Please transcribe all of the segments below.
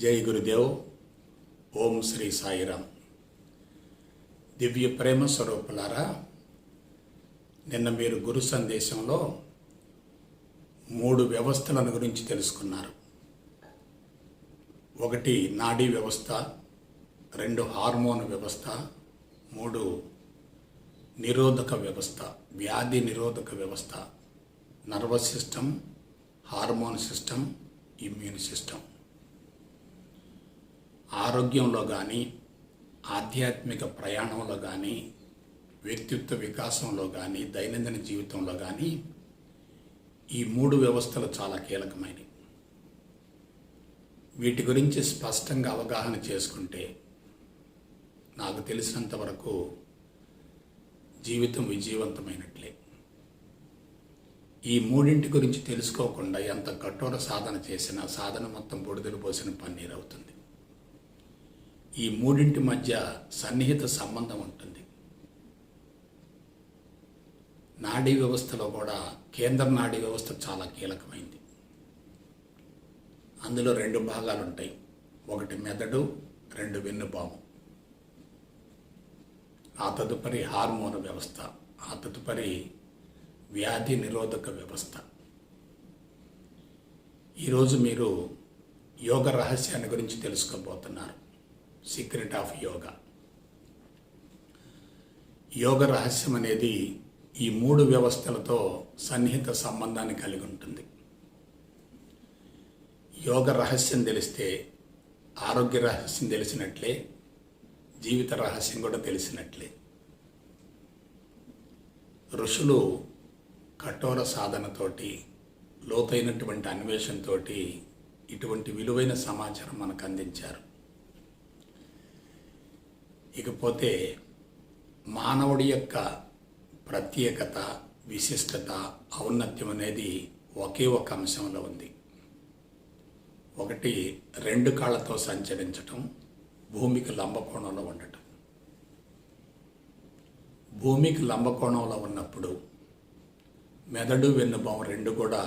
జై గురుదేవ్. ఓం శ్రీ సాయిరామ్. దివ్య ప్రేమ స్వరూపులారా, నిన్న మీరు గురు సందేశంలో 3 వ్యవస్థలను గురించి తెలుసుకున్నారు. 1 నాడీ వ్యవస్థ, 2 హార్మోన్ వ్యవస్థ, 3 నిరోధక వ్యవస్థ, వ్యాధి నిరోధక వ్యవస్థ, nervous system, hormone system, immune system. ఆరోగ్యంలో కానీ, ఆధ్యాత్మిక ప్రయాణంలో కానీ, వ్యక్తిత్వ వికాసంలో కానీ, దైనందిన జీవితంలో కానీ ఈ 3 వ్యవస్థలు చాలా కీలకమైనవి. వీటి గురించి స్పష్టంగా అవగాహన చేసుకుంటే నాకు తెలిసినంత వరకు జీవితం విజయవంతమైనట్లే. ఈ 3 గురించి తెలుసుకోకుండా ఎంత కఠోర సాధన చేసినా సాధన మొత్తం బుడిదలు పోసిన పన్నీరు అవుతుంది. ఈ 3 మధ్య సన్నిహిత సంబంధం ఉంటుంది. నాడీ వ్యవస్థలో కూడా కేంద్ర నాడీ వ్యవస్థ చాలా కీలకమైంది. అందులో 2 భాగాలు ఉంటాయి. 1 మెదడు, 2 వెన్నుపాము. ఆ తదుపరి హార్మోన్ వ్యవస్థ, ఆ తదుపరి వ్యాధి నిరోధక వ్యవస్థ. ఈరోజు మీరు యోగ రహస్యాన్ని గురించి తెలుసుకోబోతున్నారు. Secret of yoga. యోగ రహస్యం అనేది ఈ 3 వ్యవస్థలతో సన్నిహిత సంబంధాన్ని కలిగి ఉంటుంది. యోగ రహస్యం తెలిస్తే ఆరోగ్య రహస్యం తెలిసినట్లే, జీవిత రహస్యం కూడా తెలిసినట్లే. ఋషులు కఠోర సాధనతోటి, లోతైనటువంటి అన్వేషణతోటి ఇటువంటి విలువైన సమాచారం మనకు అందించారు. ఇకపోతే మానవుడి యొక్క ప్రత్యేకత, విశిష్టత, ఔన్నత్యం అనేది ఒకే ఒక అంశంలో ఉంది. 1 2 కాళ్ళతో సంచరించటం, భూమికి లంబకోణంలో ఉండటం. భూమికి లంబకోణంలో ఉన్నప్పుడు మెదడు, వెన్నుపాము 2 కూడా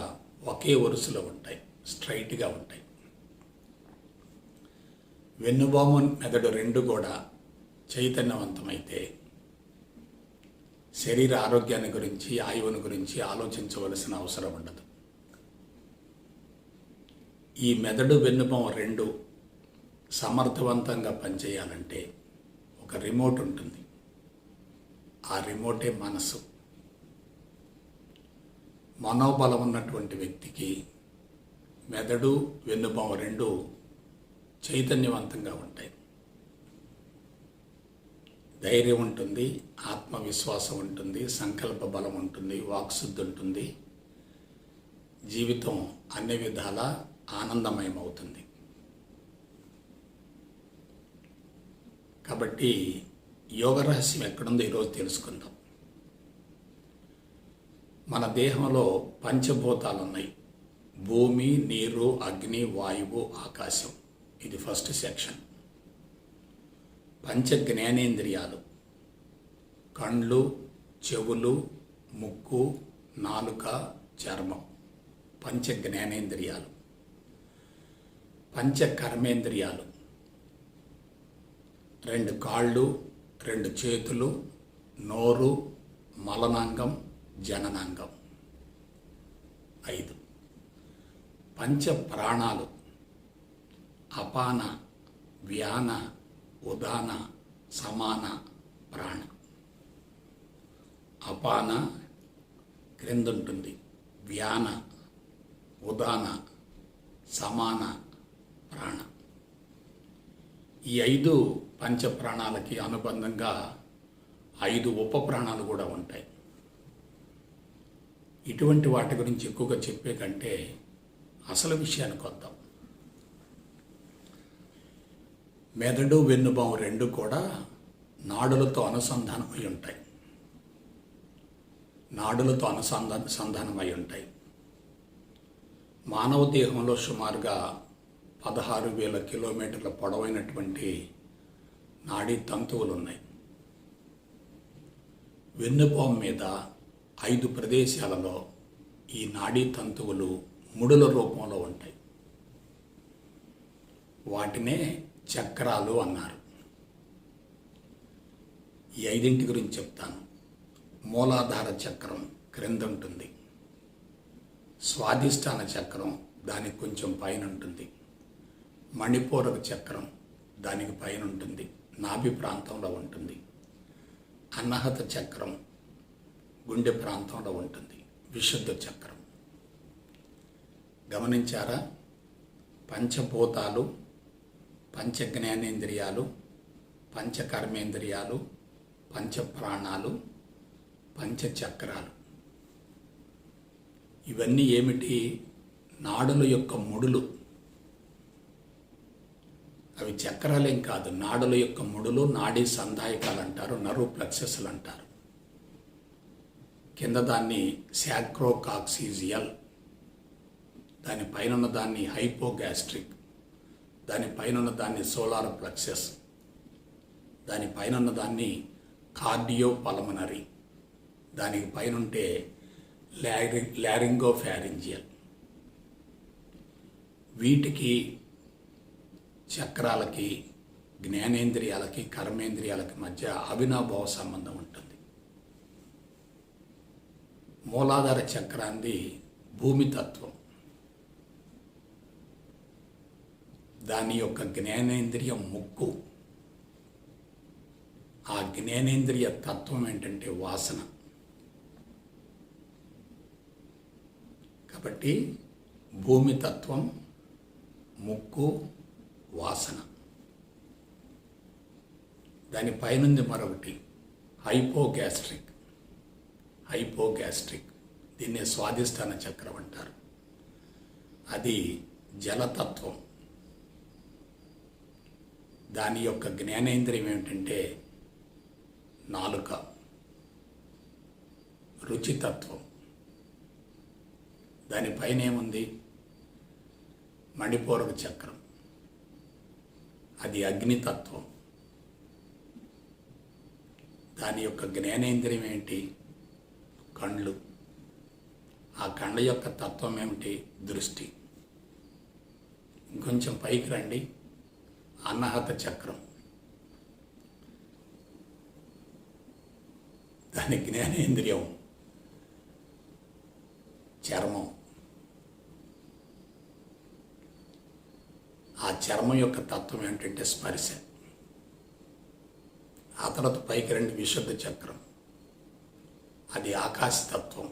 ఒకే వరుసలో ఉంటాయి, స్ట్రైట్గా ఉంటాయి. వెన్నుపాము, మెదడు 2 కూడా చైతన్యవంతమైతే శరీర ఆరోగ్యాన్ని గురించి, ఆయువుని గురించి ఆలోచించవలసిన అవసరం ఉండదు. ఈ మెదడు, వెన్నుపాము 2 సమర్థవంతంగా పనిచేయాలంటే ఒక రిమోట్ ఉంటుంది. ఆ రిమోటే మనసు. మనోబలం ఉన్నటువంటి వ్యక్తికి మెదడు, వెన్నుపాము 2 చైతన్యవంతంగా ఉంటాయి. ధైర్యం ఉంటుంది, ఆత్మవిశ్వాసం ఉంటుంది, సంకల్ప బలం ఉంటుంది, వాక్శుద్ధి ఉంటుంది. జీవితం అన్ని విధాల ఆనందమయమవుతుంది. కాబట్టి యోగ రహస్యం ఎక్కడుందో ఈరోజు తెలుసుకుందాం. మన దేహంలో పంచభూతాలు ఉన్నాయి. భూమి, నీరు, అగ్ని, వాయువు, ఆకాశం. ఇది ఫస్ట్ సెక్షన్. పంచ జ్ఞానేంద్రియాలు: కళ్ళు, చెవులు, ముక్కు, నాలుక, చర్మం. పంచ జ్ఞానేంద్రియాలు. పంచ కర్మేంద్రియాలు: 2 కాళ్ళు, 2 చేతులు, నోరు, మలనాంగం, జననాంగం. 5 పంచ ప్రాణాలు: అపాన, వ్యాన, ఉదాన, సమాన, ప్రాణ. అపాన క్రిందుంటుంది, వ్యాన, ఉదాన, సమాన, ప్రాణ. ఈ 5 పంచ ప్రాణాలకి అనుబంధంగా 5 ఉప ప్రాణాలు కూడా ఉంటాయి. ఇటువంటి వాటి గురించి ఎక్కువగా చెప్పే కంటే అసలు విషయానికి వద్దాం. మెదడు, వెన్నుపాము 2 కూడా నాడులతో అనుసంధానమై ఉంటాయి. నాడులతో అనుసంధానమై ఉంటాయి. మానవ దేహంలో సుమారుగా 16,000 కిలోమీటర్ల పొడవైనటువంటి నాడీ తంతువులు ఉన్నాయి. వెన్నుపాము మీద 5 ప్రదేశాలలో ఈ నాడీ తంతువులు ముడుల రూపంలో ఉంటాయి. వాటినే చక్రాలు అన్నారు. ఈ 5 గురించి చెప్తాను. మూలాధార చక్రం క్రింద ఉంటుంది. స్వాధిష్టాన చక్రం దానికి కొంచెం పైన ఉంటుంది. మణిపూరక చక్రం దానికి పైన ఉంటుంది, నాభి ప్రాంతంలో ఉంటుంది. అన్నహత చక్రం గుండె ప్రాంతంలో ఉంటుంది. విశుద్ధ చక్రం గమనించారా? పంచభూతాలు, పంచ జ్ఞానేంద్రియాలు, పంచకర్మేంద్రియాలు, పంచప్రాణాలు, పంచచక్రాలు. ఇవన్నీ ఏమిటి? నాడుల యొక్క ముడులు. అవి చక్రాలేం కాదు, నాడుల యొక్క ముడులు. నాడీ సంధాయకాలు అంటారు, నర్వ్ ప్లెక్సెస్లు అంటారు. కింద దాన్ని శాక్రోకాక్సిజియల్, దాని పైన ఉన్న దాన్ని హైపోగ్యాస్ట్రిక్, దాని పైన ఉన్న దాన్ని సోలార్ ప్లెక్సెస్, దాని పైన ఉన్న దాన్ని కార్డియోపల్మనరీ, దానికి పైన ఉంటే లారింగోఫారింజియల్. వీటికి, చక్రాలకి, జ్ఞానేంద్రియాలకి, కర్మేంద్రియాలకి మధ్య అవినాభావ సంబంధం ఉంటుంది. మూలాధార చక్రాన్ని భూమితత్వం, దాని యొక్క జ్ఞానేంద్రియం ముక్కు. ఆ జ్ఞానేంద్రియ తత్వం ఏంటంటే వాసన. కాబట్టి భూమితత్వం, ముక్కు, వాసన. దాని పైనుంది మరొకటి హైపోగ్యాస్ట్రిక్. దీన్నే స్వాధిష్టాన చక్రం అంటారు. అది జలతత్వం. దాని యొక్క జ్ఞానేంద్రియం ఏమిటంటే నాలుక. రుచితత్వం. దానిపైన ఏముంది? మణిపూరక చక్రం. అది అగ్నితత్వం. దాని యొక్క జ్ఞానేంద్రియం ఏంటి? కళ్ళు. ఆ కళ్ళ యొక్క తత్వం ఏమిటి? దృష్టి. ఇంకొంచెం పైకి రండి, అన్నహత చక్రం. దాని జ్ఞానేంద్రియం చర్మం. ఆ చర్మం యొక్క తత్వం ఏంటంటే స్పర్శ. ఆ తర్వాత పైకి రండి, విశుద్ధ చక్రం. అది ఆకాశతత్వం.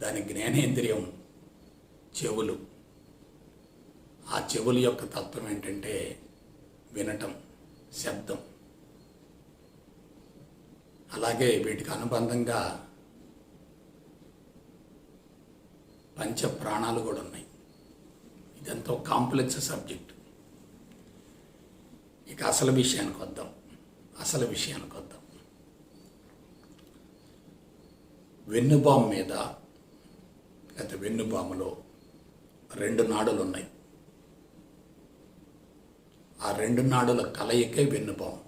దాని జ్ఞానేంద్రియం చెవులు. ఆ చెవుల యొక్క తత్వం ఏంటంటే వినటం, శబ్దం. అలాగే వీటికి అనుబంధంగా పంచ ప్రాణాలు కూడా ఉన్నాయి. ఇదంతా కాంప్లెక్స్ సబ్జెక్ట్. ఇక అసలు విషయానికి వద్దాం. వెన్నుబాము మీద, లేకపోతే వెన్నుబాములో 2 నాడులు ఉన్నాయి. ఆ 2 నాడుల కలయికే వెన్నుబాము.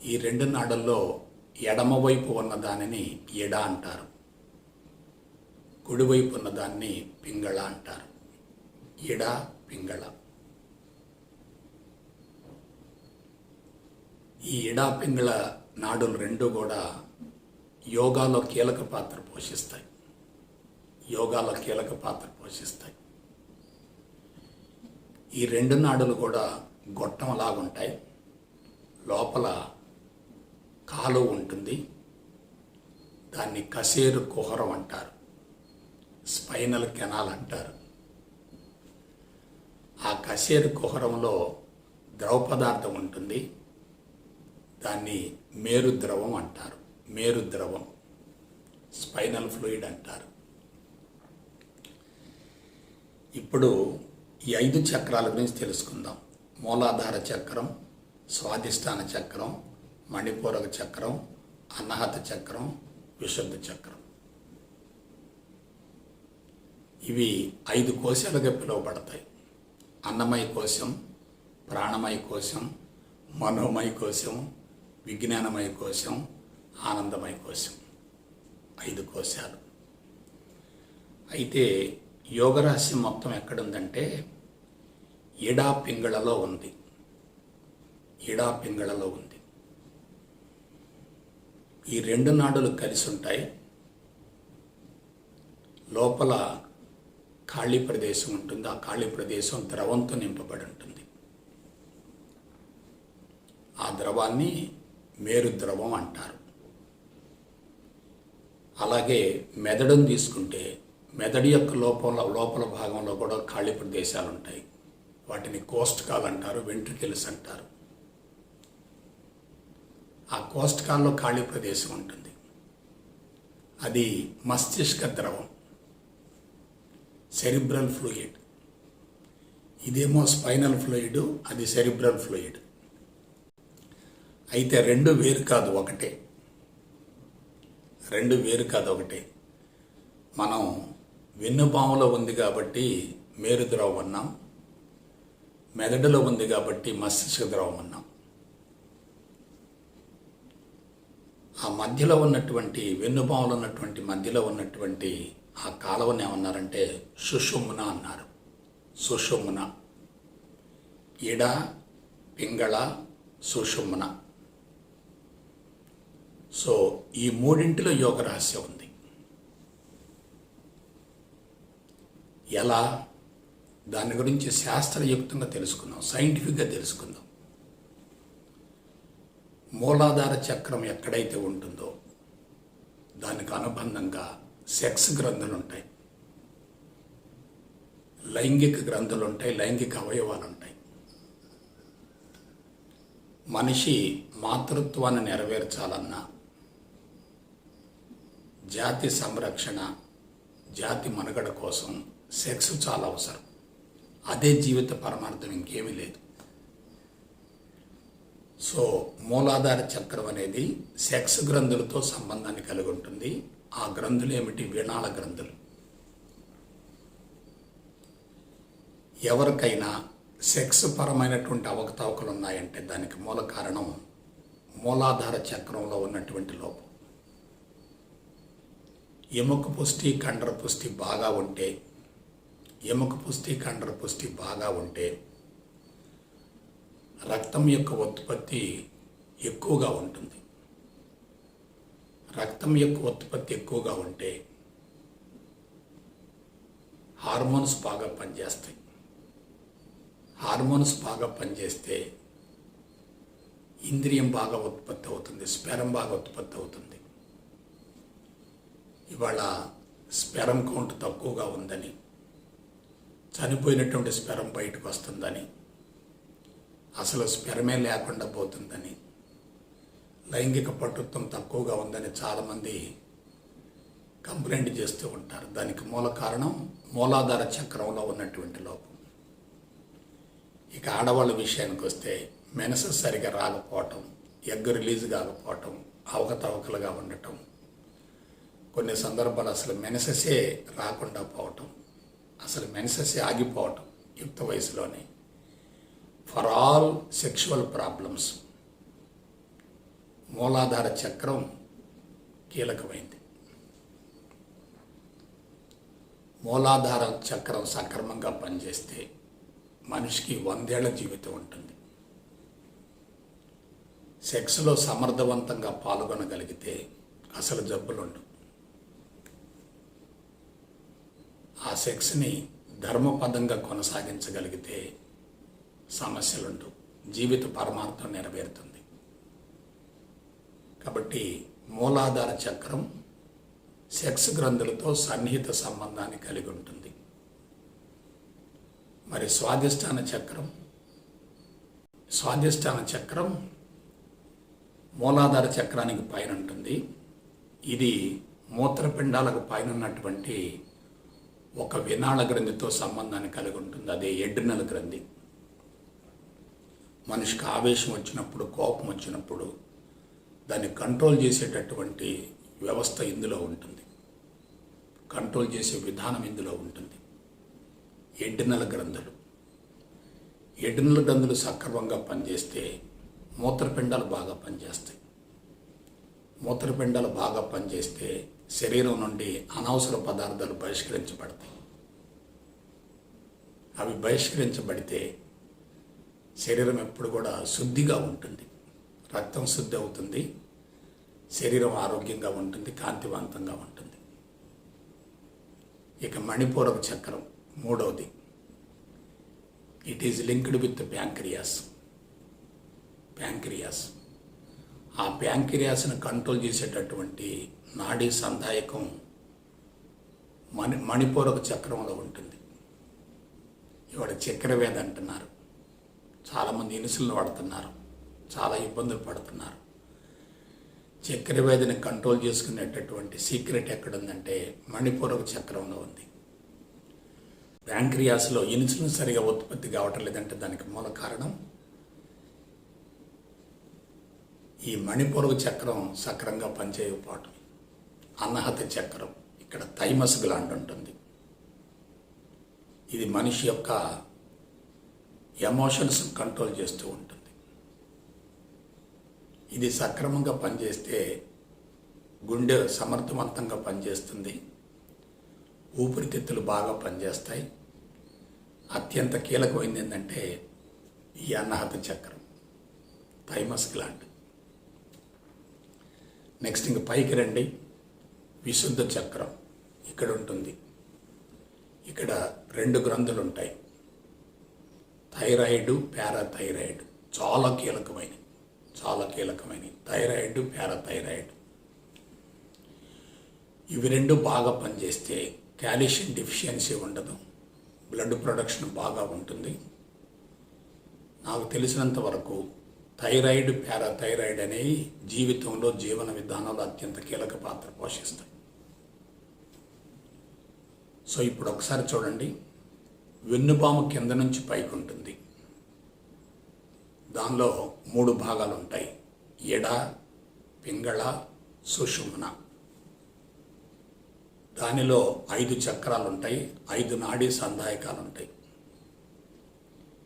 ఈ 2 నాడుల్లో ఎడమవైపు ఉన్న దానిని ఎడ అంటారు, కుడివైపు ఉన్న దాన్ని పింగళ అంటారు. ఎడ, పింగళ. ఈ ఎడ, పింగళ నాడులు 2 కూడా యోగాలో కీలక పాత్ర పోషిస్తాయి. ఈ 2 నాడులు కూడా గొట్టంలాగుంటాయి. లోపల కాలు ఉంటుంది. దాన్ని కశేరు కుహరం అంటారు, స్పైనల్ కెనాల్ అంటారు. ఆ కశేరు కుహరంలో ద్రవ పదార్థం ఉంటుంది. దాన్ని మేరుద్రవం అంటారు. మేరుద్రవం, స్పైనల్ ఫ్లూయిడ్ అంటారు. ఇప్పుడు ఈ 5 చక్రాల గురించి తెలుసుకుందాం. మూలాధార చక్రం, స్వాధిష్టాన చక్రం, మణిపూరక చక్రం, అన్నహత చక్రం, విశుద్ధ చక్రం. ఇవి 5 కోశాలుగా పిలువబడతాయి. అన్నమయ కోశం, ప్రాణమయ కోశం, మనోమయ కోశం, విజ్ఞానమయ కోశం, ఆనందమయ కోశం. 5 కోశాలు. అయితే యోగరహస్యం మొత్తం ఎక్కడుందంటే ఇడా పింగళలో ఉంది. ఇడా పింగళలో ఉంది. ఈ రెండు నాడులు కలిసి ఉంటాయి. లోపల ఖాళీ ప్రదేశం ఉంటుంది. ఆ ఖాళీ ప్రదేశం ద్రవంతో నింపబడి ఉంటుంది. ఆ ద్రవాన్ని మేరు ద్రవం అంటారు. అలాగే మెదడును తీసుకుంటే మెదడు యొక్క లోపల భాగంలో కూడా ఖాళీ ప్రదేశాలు ఉంటాయి. వాటిని కోస్టకాలు అంటారు, వెంట్రికల్స్ అంటారు. ఆ కోస్టకాల్లో ఖాళీ ప్రదేశం ఉంటుంది. అది మస్తిష్క ద్రవం, సెరిబ్రల్ ఫ్లూయిడ్. ఇదేమో స్పైనల్ ఫ్లూయిడ్, అది సెరిబ్రల్ ఫ్లూయిడ్. అయితే రెండు వేరు కాదు, ఒకటే. రెండు వేరు కాదు, ఒకటే. మనం వెన్నుపాములో ఉంది కాబట్టి మేరు ద్రవం అన్నాం, మెదడులో ఉంది కాబట్టి మస్తిష్క ద్రవం అన్నాం. ఆ మధ్యలో ఉన్నటువంటి వెన్నుపాములో ఉన్నటువంటి మధ్యలో ఉన్నటువంటి ఆ కాలువని ఏమన్నారంటే సుషుమ్న అన్నారు. సుషుమ్న, ఇడ, పింగళ, సుషుమ్న. సో ఈ మూడింటిలో యోగ రహస్యం ఉంది. ఎలా? దాని గురించి శాస్త్రయుక్తంగా తెలుసుకుందాం, సైంటిఫిక్గా తెలుసుకుందాం. మూలాధార చక్రం ఎక్కడైతే ఉంటుందో దానికి అనుబంధంగా సెక్స్ గ్రంథులు ఉంటాయి, లైంగిక గ్రంథులు ఉంటాయి, లైంగిక అవయవాలు ఉంటాయి. మనిషి మాతృత్వాన్ని నెరవేర్చాలన్నా, జాతి సంరక్షణ, జాతి మనుగడ కోసం సెక్స్ చాలా అవసరం. అదే జీవిత పరమార్థం, ఇంకేమీ లేదు. సో మూలాధార చక్రం అనేది సెక్స్ గ్రంథులతో సంబంధాన్ని కలిగి ఉంటుంది. ఆ గ్రంథులు ఏమిటి? వీణాల గ్రంథులు. ఎవరికైనా సెక్స్ పరమైనటువంటి అవకతవకలు ఉన్నాయంటే దానికి మూల కారణం మూలాధార చక్రంలో ఉన్నటువంటి లోపం. ఎముక పుష్టి, కండర పుష్టి బాగా ఉంటే, ఎముక పుష్టి, కండర పుష్టి బాగా ఉంటే రక్తం యొక్క ఉత్పత్తి ఎక్కువగా ఉంటుంది. రక్తం యొక్క ఉత్పత్తి ఎక్కువగా ఉంటే హార్మోన్స్ బాగా పనిచేస్తాయి. హార్మోన్స్ బాగా పనిచేస్తే ఇంద్రియం బాగా ఉత్పత్తి అవుతుంది, స్పెరం బాగా ఉత్పత్తి అవుతుంది. ఇవాళ స్పెరం కౌంట్ తక్కువగా ఉందని, చనిపోయినటువంటి స్పెరం బయటకు వస్తుందని, అసలు స్పెరమే లేకుండా పోతుందని, లైంగిక పటుత్వం తక్కువగా ఉందని చాలామంది కంప్లైంట్ చేస్తూ ఉంటారు. దానికి మూల కారణం మూలాధార చక్రంలో ఉన్నటువంటి లోపం. ఇక ఆడవాళ్ళ విషయానికి వస్తే మెనసెస్ సరిగా రాకపోవటం, ఎగ్ రిలీజ్ కాకపోవటం, అవకతవకలుగా ఉండటం, కొన్ని సందర్భాలు అసలు మెనసెసే రాకుండా పోవటం, అసలు మెనసెసే ఆగిపోవటం యుక్త వయసులోనే. ఫర్ ఆల్ సెక్షువల్ ప్రాబ్లమ్స్ మూలాధార చక్రం కీలకమైంది. మూలాధార చక్రం సక్రమంగా పనిచేస్తే మనిషికి 100 ఏళ్ల జీవితం ఉంటుంది. సెక్స్లో సమర్థవంతంగా పాల్గొనగలిగితే అసలు జబ్బులుండవు. ఆ సెక్స్ని ధర్మపదంగా కొనసాగించగలిగితే సమస్యలుండవు, జీవిత పరమార్థం నెరవేరుతుంది. కాబట్టి మూలాధార చక్రం సెక్స్ గ్రంథులతో సన్నిహిత సంబంధాన్ని కలిగి ఉంటుంది. మరి స్వాధిష్టాన చక్రం మూలాధార చక్రానికి పైన ఉంటుంది. ఇది మూత్రపిండాలకు పైన ఉన్నటువంటి ఒక వినాళ గ్రంథితో సంబంధాన్ని కలిగి ఉంటుంది. అదే ఎడ్రినల్ గ్రంథి. మనిషికి ఆవేశం వచ్చినప్పుడు, కోపం వచ్చినప్పుడు దాన్ని కంట్రోల్ చేసేటటువంటి వ్యవస్థ ఇందులో ఉంటుంది, కంట్రోల్ చేసే విధానం ఇందులో ఉంటుంది. ఎడ్రినల్ గ్రంథులు సక్రమంగా పనిచేస్తే మూత్రపిండాలు బాగా పనిచేస్తాయి. మూత్రపిండాలు బాగా పనిచేస్తే శరీరం నుండి అనవసర పదార్థాలు బహిష్కరించబడతాయి. అవి బహిష్కరించబడితే శరీరం ఎప్పుడు కూడా శుద్ధిగా ఉంటుంది, రక్తం శుద్ధి అవుతుంది, శరీరం ఆరోగ్యంగా ఉంటుంది, కాంతివంతంగా ఉంటుంది. ఇక మణిపూరక చక్రం మూడవది, it is linked with pancreas. ఆ ప్యాంక్రియాస్ను కంట్రోల్ చేసేటటువంటి నాడీ సంధాయకం మణిపూరక చక్రంలో ఉంటుంది. ఇవాళ చక్రవేద అంటున్నారు, చాలామంది ఇన్సులిన్ వాడుతున్నారు, చాలా ఇబ్బందులు పడుతున్నారు. చక్రవేదిని కంట్రోల్ చేసుకునేటటువంటి సీక్రెట్ ఎక్కడుందంటే మణిపూరక చక్రంలో ఉంది. ప్యాంక్రియాస్లో ఇన్సులిన్ సరిగా ఉత్పత్తి కావటం లేదంటే దానికి మూల కారణం ఈ మణిపూరక చక్రం సక్రంగా పనిచేయకపోవటం. అన్నహత చక్రం, ఇక్కడ థైమస్ గ్లాండ్ ఉంటుంది. ఇది మనిషి యొక్క ఎమోషన్స్ కంట్రోల్ చేస్తూ ఉంటుంది. ఇది సక్రమంగా పనిచేస్తే గుండె సమర్థవంతంగా పనిచేస్తుంది, ఊపిరితిత్తులు బాగా పనిచేస్తాయి. అత్యంత కీలకమైనది ఏంటంటే ఈ అన్నహత చక్రం, థైమస్ గ్లాండ్. నెక్స్ట్ ఇంక పైకి రండి, విశుద్ధ చక్రం ఇక్కడ ఉంటుంది. ఇక్కడ 2 గ్రంథులు ఉంటాయి, థైరాయిడ్, పారాథైరాయిడ్. చాలా కీలకమైనవి. థైరాయిడ్, పారాథైరాయిడ్ ఇవి 2 బాగా పనిచేస్తే కాల్షియం డెఫిషియన్సీ ఉండదు, బ్లడ్ ప్రొడక్షన్ బాగా ఉంటుంది. నాకు తెలిసినంత వరకు థైరాయిడ్, పారాథైరాయిడ్ అనేవి జీవితంలో, జీవన విధానంలో అత్యంత కీలక పాత్ర పోషిస్తాయి. సో ఇప్పుడు ఒకసారి చూడండి, వెన్నుపాము కింద నుంచి పైకి ఉంటుంది. దానిలో 3 భాగాలు ఉంటాయి, ఎడ, పింగళ, సుషుమ్న. దానిలో 5 చక్రాలు ఉంటాయి, 5 నాడీ సంధాయకాలు ఉంటాయి.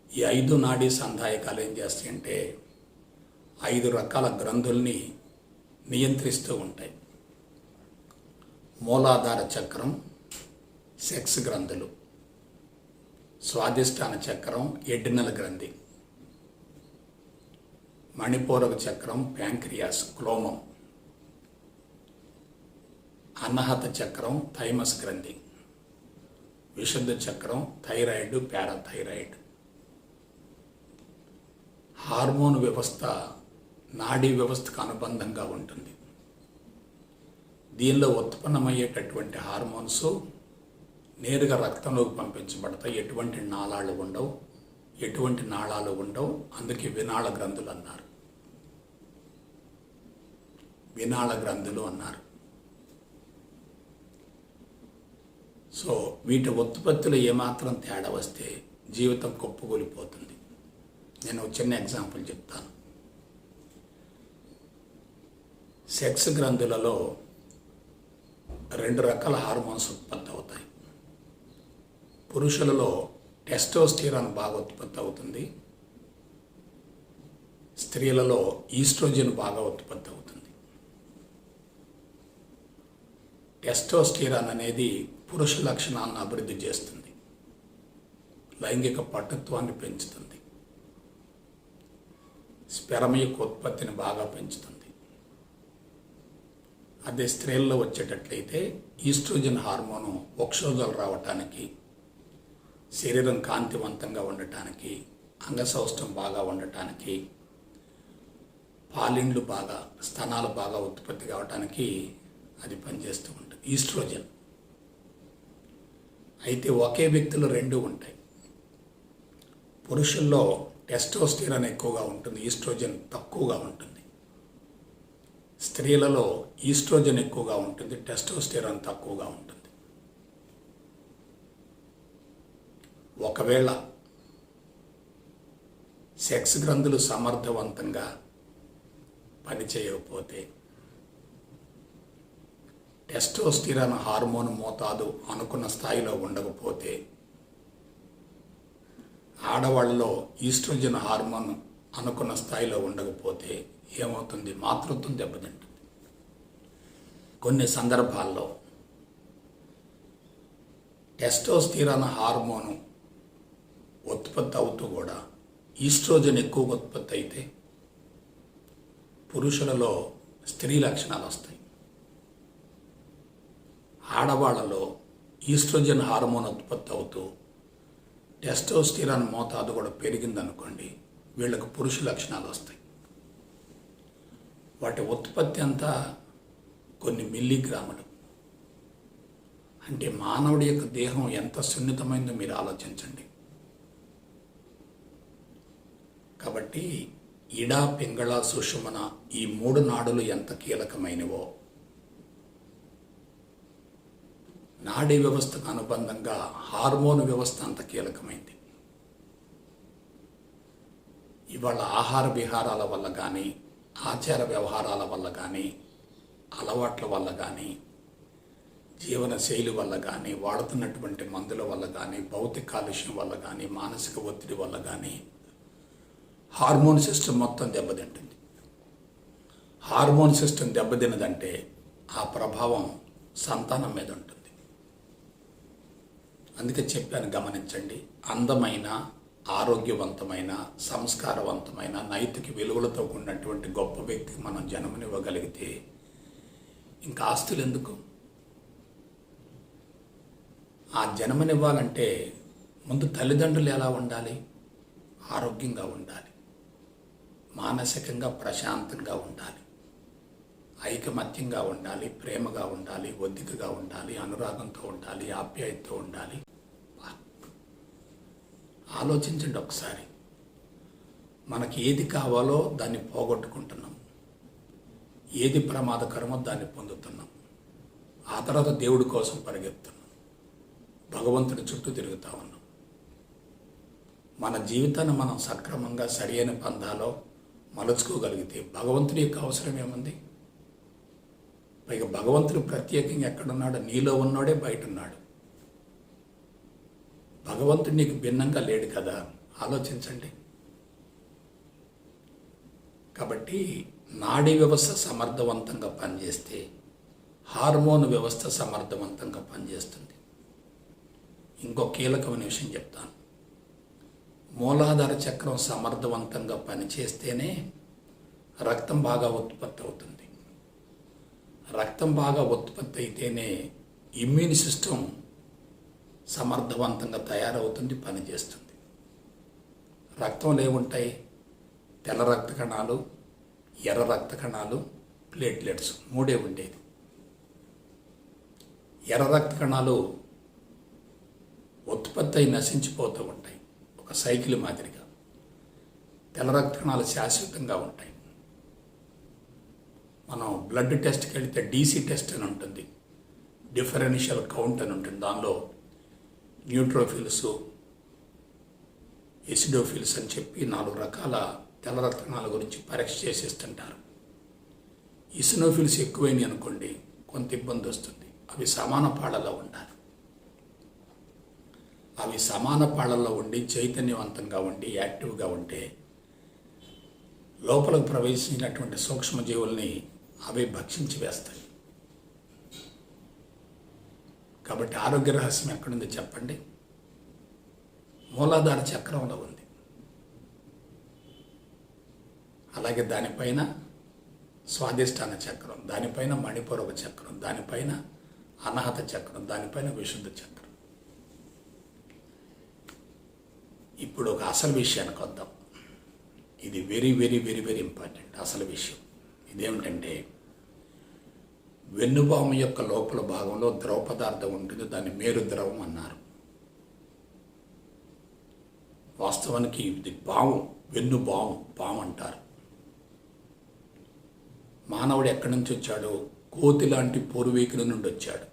ఈ 5 నాడీ సంధాయకాలు ఏం చేస్తాయంటే 5 రకాల గ్రంథుల్ని నియంత్రిస్తూ ఉంటాయి. మూలాధార చక్రం సెక్స్ గ్రంథులు, స్వాదిష్టాన చక్రం ఎడ్రినల్ గ్రంథి, మణిపూరక చక్రం ప్యాంక్రియాస్ క్లోమం, అన్నహత చక్రం థైమస్ గ్రంథి, విశుద్ధ చక్రం థైరాయిడ్, పారాథైరాయిడ్. హార్మోన్ వ్యవస్థ నాడీ వ్యవస్థకు అనుబంధంగా ఉంటుంది. దీనిలో ఉత్పన్నమయ్యేటటువంటి హార్మోన్స్ నేరుగా రక్తంలోకి పంపించబడతాయి. ఎటువంటి నాళాలు ఉండవు, అందుకే వినాళ గ్రంథులు అన్నారు. సో వీటి ఉత్పత్తిలో ఏమాత్రం తేడా వస్తే జీవితం కుప్పకూలిపోతుంది. నేను చిన్న ఎగ్జాంపుల్ చెప్తాను. సెక్స్ గ్రంథులలో 2 రకాల హార్మోన్స్ ఉత్పత్తి అవుతాయి. పురుషులలో టెస్టోస్టిరాన్ బాగా ఉత్పత్తి అవుతుంది, స్త్రీలలో ఈస్ట్రోజన్ బాగా ఉత్పత్తి అవుతుంది. టెస్టోస్టిరాన్ అనేది పురుష లక్షణాలను అభివృద్ధి చేస్తుంది, లైంగిక పటుత్వాన్ని పెంచుతుంది, స్పెర్మ్ యొక్క ఉత్పత్తిని బాగా పెంచుతుంది. అదే స్త్రీల్లో వచ్చేటట్లయితే ఈస్ట్రోజన్ హార్మోను వక్షోజాలు రావటానికి, శరీరం కాంతివంతంగా ఉండటానికి, అంగసౌష్టం బాగా ఉండటానికి, పాలిండ్లు బాగా, స్తనాలు బాగా ఉత్పత్తి కావటానికి అది పనిచేస్తూ ఉంటుంది ఈస్ట్రోజన్. అయితే ఒకే వ్యక్తిలో 2 ఉంటాయి. పురుషుల్లో టెస్టోస్టిరాన్ ఎక్కువగా ఉంటుంది, ఈస్ట్రోజన్ తక్కువగా ఉంటుంది. స్త్రీలలో ఈస్ట్రోజన్ ఎక్కువగా ఉంటుంది, టెస్టోస్టిరాన్ తక్కువగా ఉంటుంది. ఒకవేళ సెక్స్ గ్రంథులు సమర్థవంతంగా పనిచేయకపోతే, టెస్టోస్టిరాన్ హార్మోన్ మోతాదు అనుకున్న స్థాయిలో ఉండకపోతే, ఆడవాళ్ళలో ఈస్ట్రోజన్ హార్మోన్ అనుకున్న స్థాయిలో ఉండకపోతే ఏమవుతుంది? మాతృత్వం దెబ్బతింటుంది. కొన్ని సందర్భాల్లో టెస్టోస్టిరాన్ హార్మోను ఉత్పత్తి అవుతూ కూడా ఈస్ట్రోజన్ ఎక్కువ ఉత్పత్తి అయితే పురుషులలో స్త్రీ లక్షణాలు వస్తాయి. ఆడవాళ్ళలో ఈస్ట్రోజన్ హార్మోన్ ఉత్పత్తి అవుతూ టెస్టోస్టిరాన్ మోతాదు కూడా పెరిగిందనుకోండి, వీళ్ళకు పురుష లక్షణాలు వస్తాయి. వాటి ఉత్పత్తి అంతా కొన్ని మిల్లీగ్రాములు. అంటే మానవుడి యొక్క దేహం ఎంత సున్నితమైందో మీరు ఆలోచించండి. కాబట్టి ఇడ, పింగళ, సుషుమన ఈ 3 నాడులు ఎంత కీలకమైనవో నాడీ వ్యవస్థకు అనుబంధంగా హార్మోన్ వ్యవస్థ అంత కీలకమైంది. ఇవాళ ఆహార విహారాల వల్ల కానీ, ఆచార వ్యవహారాల వల్ల కానీ, అలవాట్ల వల్ల కానీ, జీవన శైలి వల్ల కానీ, వాడుతున్నటువంటి మందుల వల్ల కానీ, భౌతిక కాలుష్యం వల్ల కానీ, మానసిక ఒత్తిడి వల్ల కానీ హార్మోన్ సిస్టమ్ మొత్తం దెబ్బతింటుంది. హార్మోన్ సిస్టమ్ దెబ్బతిన్నదంటే ఆ ప్రభావం సంతానం మీద ఉంటుంది. అందుకే చెప్పాను, గమనించండి. అందమైన, ఆరోగ్యవంతమైన, సంస్కారవంతమైన, నైతిక విలువలతో కూడినటువంటి గొప్ప వ్యక్తికి మనం జన్మనివ్వగలిగితే ఇంకా ఆస్తులు ఎందుకు? ఆ జన్మనివ్వాలంటే ముందు తల్లిదండ్రులు ఎలా ఉండాలి? ఆరోగ్యంగా ఉండాలి, మానసికంగా ప్రశాంతంగా ఉండాలి, ఐకమత్యంగా ఉండాలి, ప్రేమగా ఉండాలి, ఒద్దికగా ఉండాలి, అనురాగంతో ఉండాలి, ఆప్యాయతతో ఉండాలి. ఆలోచించండి ఒకసారి. మనకి ఏది కావాలో దాన్ని పోగొట్టుకుంటున్నాం, ఏది ప్రమాదకరమో దాన్ని పొందుతున్నాం. ఆ తర్వాత దేవుడి కోసం పరిగెత్తున్నాం, భగవంతుడి చుట్టూ తిరుగుతూ ఉన్నాం. మన జీవితాన్ని మనం సక్రమంగా సరియైన పందాలో మలుచుకోగలిగితే భగవంతుడి యొక్క అవసరం ఏముంది? పైగా భగవంతుడు ప్రత్యేకంగా ఎక్కడున్నాడో, నీలో ఉన్నాడే బయట ఉన్నాడు. భగవంతుడు నీకు భిన్నంగా లేడు కదా, ఆలోచించండి. కాబట్టి నాడీ వ్యవస్థ సమర్థవంతంగా పనిచేస్తే హార్మోన్ వ్యవస్థ సమర్థవంతంగా పనిచేస్తుంది. ఇంకో కీలకమైన విషయం చెప్తాను. మూలాధార చక్రం సమర్థవంతంగా పనిచేస్తేనే రక్తం బాగా ఉత్పత్తి అవుతుంది. రక్తం బాగా ఉత్పత్తి అయితేనే ఇమ్యూన్ సిస్టమ్ సమర్థవంతంగా తయారవుతుంది, పనిచేస్తుంది. రక్తంలో ఏముంటాయి? తెల్ల రక్త కణాలు, ఎర్ర రక్త కణాలు, ప్లేట్లెట్స్, 3 ఉండేది. ఎర్ర రక్త కణాలు ఉత్పత్తి అయి నశించిపోతూ ఉంటాయి, ఒక సైకిల్ మాదిరిగా. తెల్ల రక్త కణాలు శాశ్వతంగా ఉంటాయి. మనం బ్లడ్ టెస్ట్కి వెళితే డీసీ టెస్ట్ అని ఉంటుంది, డిఫరెన్షియల్ కౌంట్ అని ఉంటుంది. దానిలో న్యూట్రోఫిల్స్, ఎసిడోఫిల్స్ అని చెప్పి 4 రకాల తెల్ల రక్త కణాల గురించి పరీక్ష చేసేస్తుంటారు. ఇసినోఫిల్స్ ఎక్కువైనాయి అనుకోండి, కొంత ఇబ్బంది వస్తుంది. అవి సమాన పాళ్ళలో ఉండాలి. అవి సమాన పాళ్ళల్లో ఉండి చైతన్యవంతంగా ఉండి యాక్టివ్గా ఉంటే లోపలకు ప్రవేశించినటువంటి సూక్ష్మజీవుల్ని అవి భక్షించి వేస్తాయి. కాబట్టి ఆరోగ్య రహస్యం ఎక్కడుంది చెప్పండి? మూలాధార చక్రంలో ఉంది. అలాగే దానిపైన స్వాదిష్టాన చక్రం, దానిపైన మణిపూరక చక్రం, దానిపైన అనాహత చక్రం, దానిపైన విశుద్ధ చక్రం. ఇప్పుడు ఒక అసలు విషయానికి వద్దాం. ఇది very very very very important. అసలు విషయం ఇదేమిటంటే, వెన్నుపాము యొక్క లోపల భాగంలో ద్రవ పదార్థం ఉంటుంది, దాన్ని మేరు ద్రవం అన్నారు. వాస్తవానికి ఇది పాము, పాము అంటారు. మానవుడు ఎక్కడి నుంచి వచ్చాడు? కోతి లాంటి పూర్వీకుల నుండి వచ్చాడు.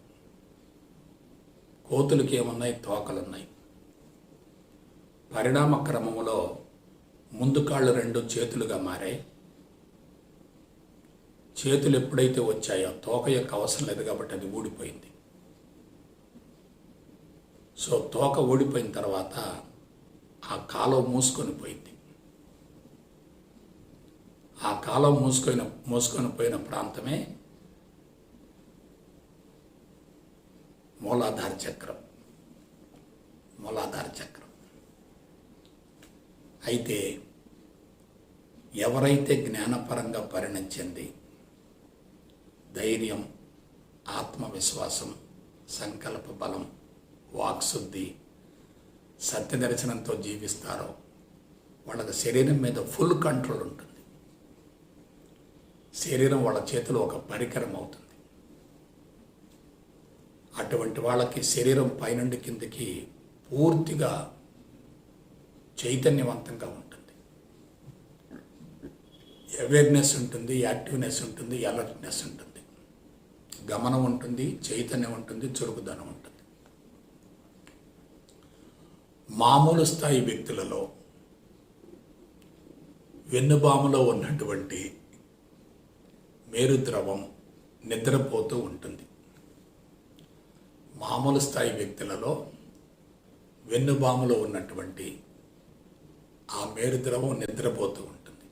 కోతులకి ఏమున్నాయి? తోకలున్నాయి. పరిణామ క్రమంలో ముందు కాళ్ళు 2 చేతులుగా మారాయి. చేతులు ఎప్పుడైతే వచ్చాయో తోక యొక్క అవసరం లేదు కాబట్టి అది ఊడిపోయింది. సో తోక ఊడిపోయిన తర్వాత ఆ కాలువ మూసుకొని పోయింది. ఆ కాలువ మూసుకొని పోయిన ప్రాంతమే మూలాధార చక్రం. అయితే ఎవరైతే జ్ఞానపరంగా పరిణతి చెంది ధైర్యం, ఆత్మవిశ్వాసం, సంకల్ప బలం, వాక్శుద్ధి, సత్యదర్శనంతో జీవిస్తారో వాళ్ళకి శరీరం మీద ఫుల్ కంట్రోల్ ఉంటుంది. శరీరం వాళ్ళ చేతిలో ఒక పరికరం అవుతుంది. అటువంటి వాళ్ళకి శరీరం పైనుండి కిందకి పూర్తిగా చైతన్యవంతంగా ఉంటుంది. అవేర్నెస్ ఉంటుంది, యాక్టివ్నెస్ ఉంటుంది, అలర్ట్నెస్ ఉంటుంది, గమనం ఉంటుంది, చైతన్యం ఉంటుంది, చురుకుదనం ఉంటుంది. మామూలు స్థాయి వ్యక్తులలో వెన్నుబాములో ఉన్నటువంటి మేరుద్రవం నిద్రపోతూ ఉంటుంది. మామూలు స్థాయి వ్యక్తులలో వెన్నుబాములో ఉన్నటువంటి ఆ మేరుద్రవం నిద్రపోతూ ఉంటుంది,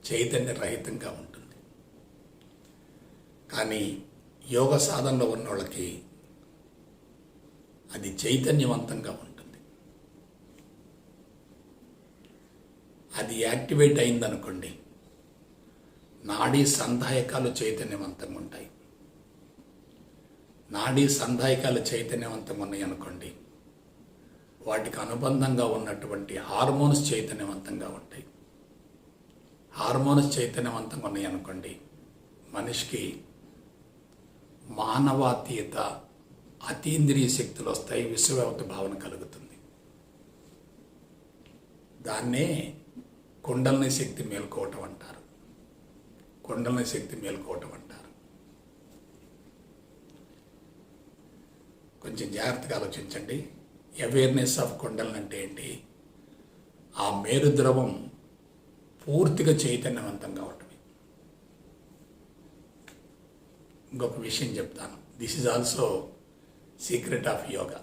చైతన్య రహితంగా ఉంటుంది. కానీ యోగ సాధనలో ఉన్న వాళ్ళకి అది చైతన్యవంతంగా ఉంటుంది. అది యాక్టివేట్ అయిందనుకోండి, నాడీ సంధాయకాలు చైతన్యవంతంగా ఉంటాయి. నాడీ సంధాయకాలు చైతన్యవంతంగా ఉన్నాయి అనుకోండి, వాటికి అనుబంధంగా ఉన్నటువంటి హార్మోన్స్ చైతన్యవంతంగా ఉంటాయి. హార్మోన్స్ చైతన్యవంతంగా ఉన్నాయి అనుకోండి, మనిషికి మానవాతీత, అతీంద్రియ శక్తులు వస్తాయి, విశ్వవ్యాప్త భావన కలుగుతుంది. దాన్నే కుండలిని శక్తి మేల్కోవటం అంటారు. కుండలిని శక్తి మేల్కోవటం అంటారు. కొంచెం జాగ్రత్తగా ఆలోచించండి. అవేర్నెస్ ఆఫ్ కుండలిని అంటే ఏంటి? ఆ మేరుద్రవం పూర్తిగా చైతన్యవంతంగా ఉంటుంది. ఇంకొక విషయం చెప్తాను. This is also secret of yoga.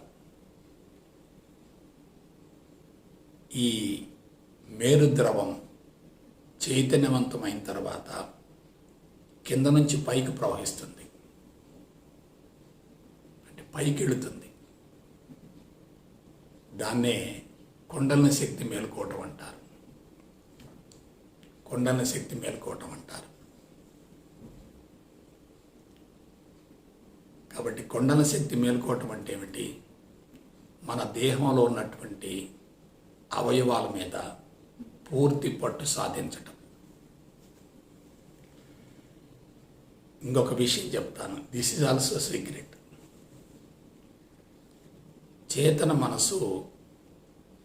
ఈ మేరుద్రవం చైతన్యవంతమైన తర్వాత కింద నుంచి పైకి ప్రవహిస్తుంది, అంటే పైకి వెళుతుంది. దాన్నే కుండలిని శక్తి మేల్కోవటం అంటారు. కుండలిని శక్తి మేల్కోవటం అంటారు. కాబట్టి కుండలిని శక్తి మేల్కోవటం అంటే ఏమిటి? మన దేహంలో ఉన్నటువంటి అవయవాల మీద పూర్తి పట్టు సాధించటం. ఇంకొక విషయం చెప్తాను. This is also secret. చేతన మనసు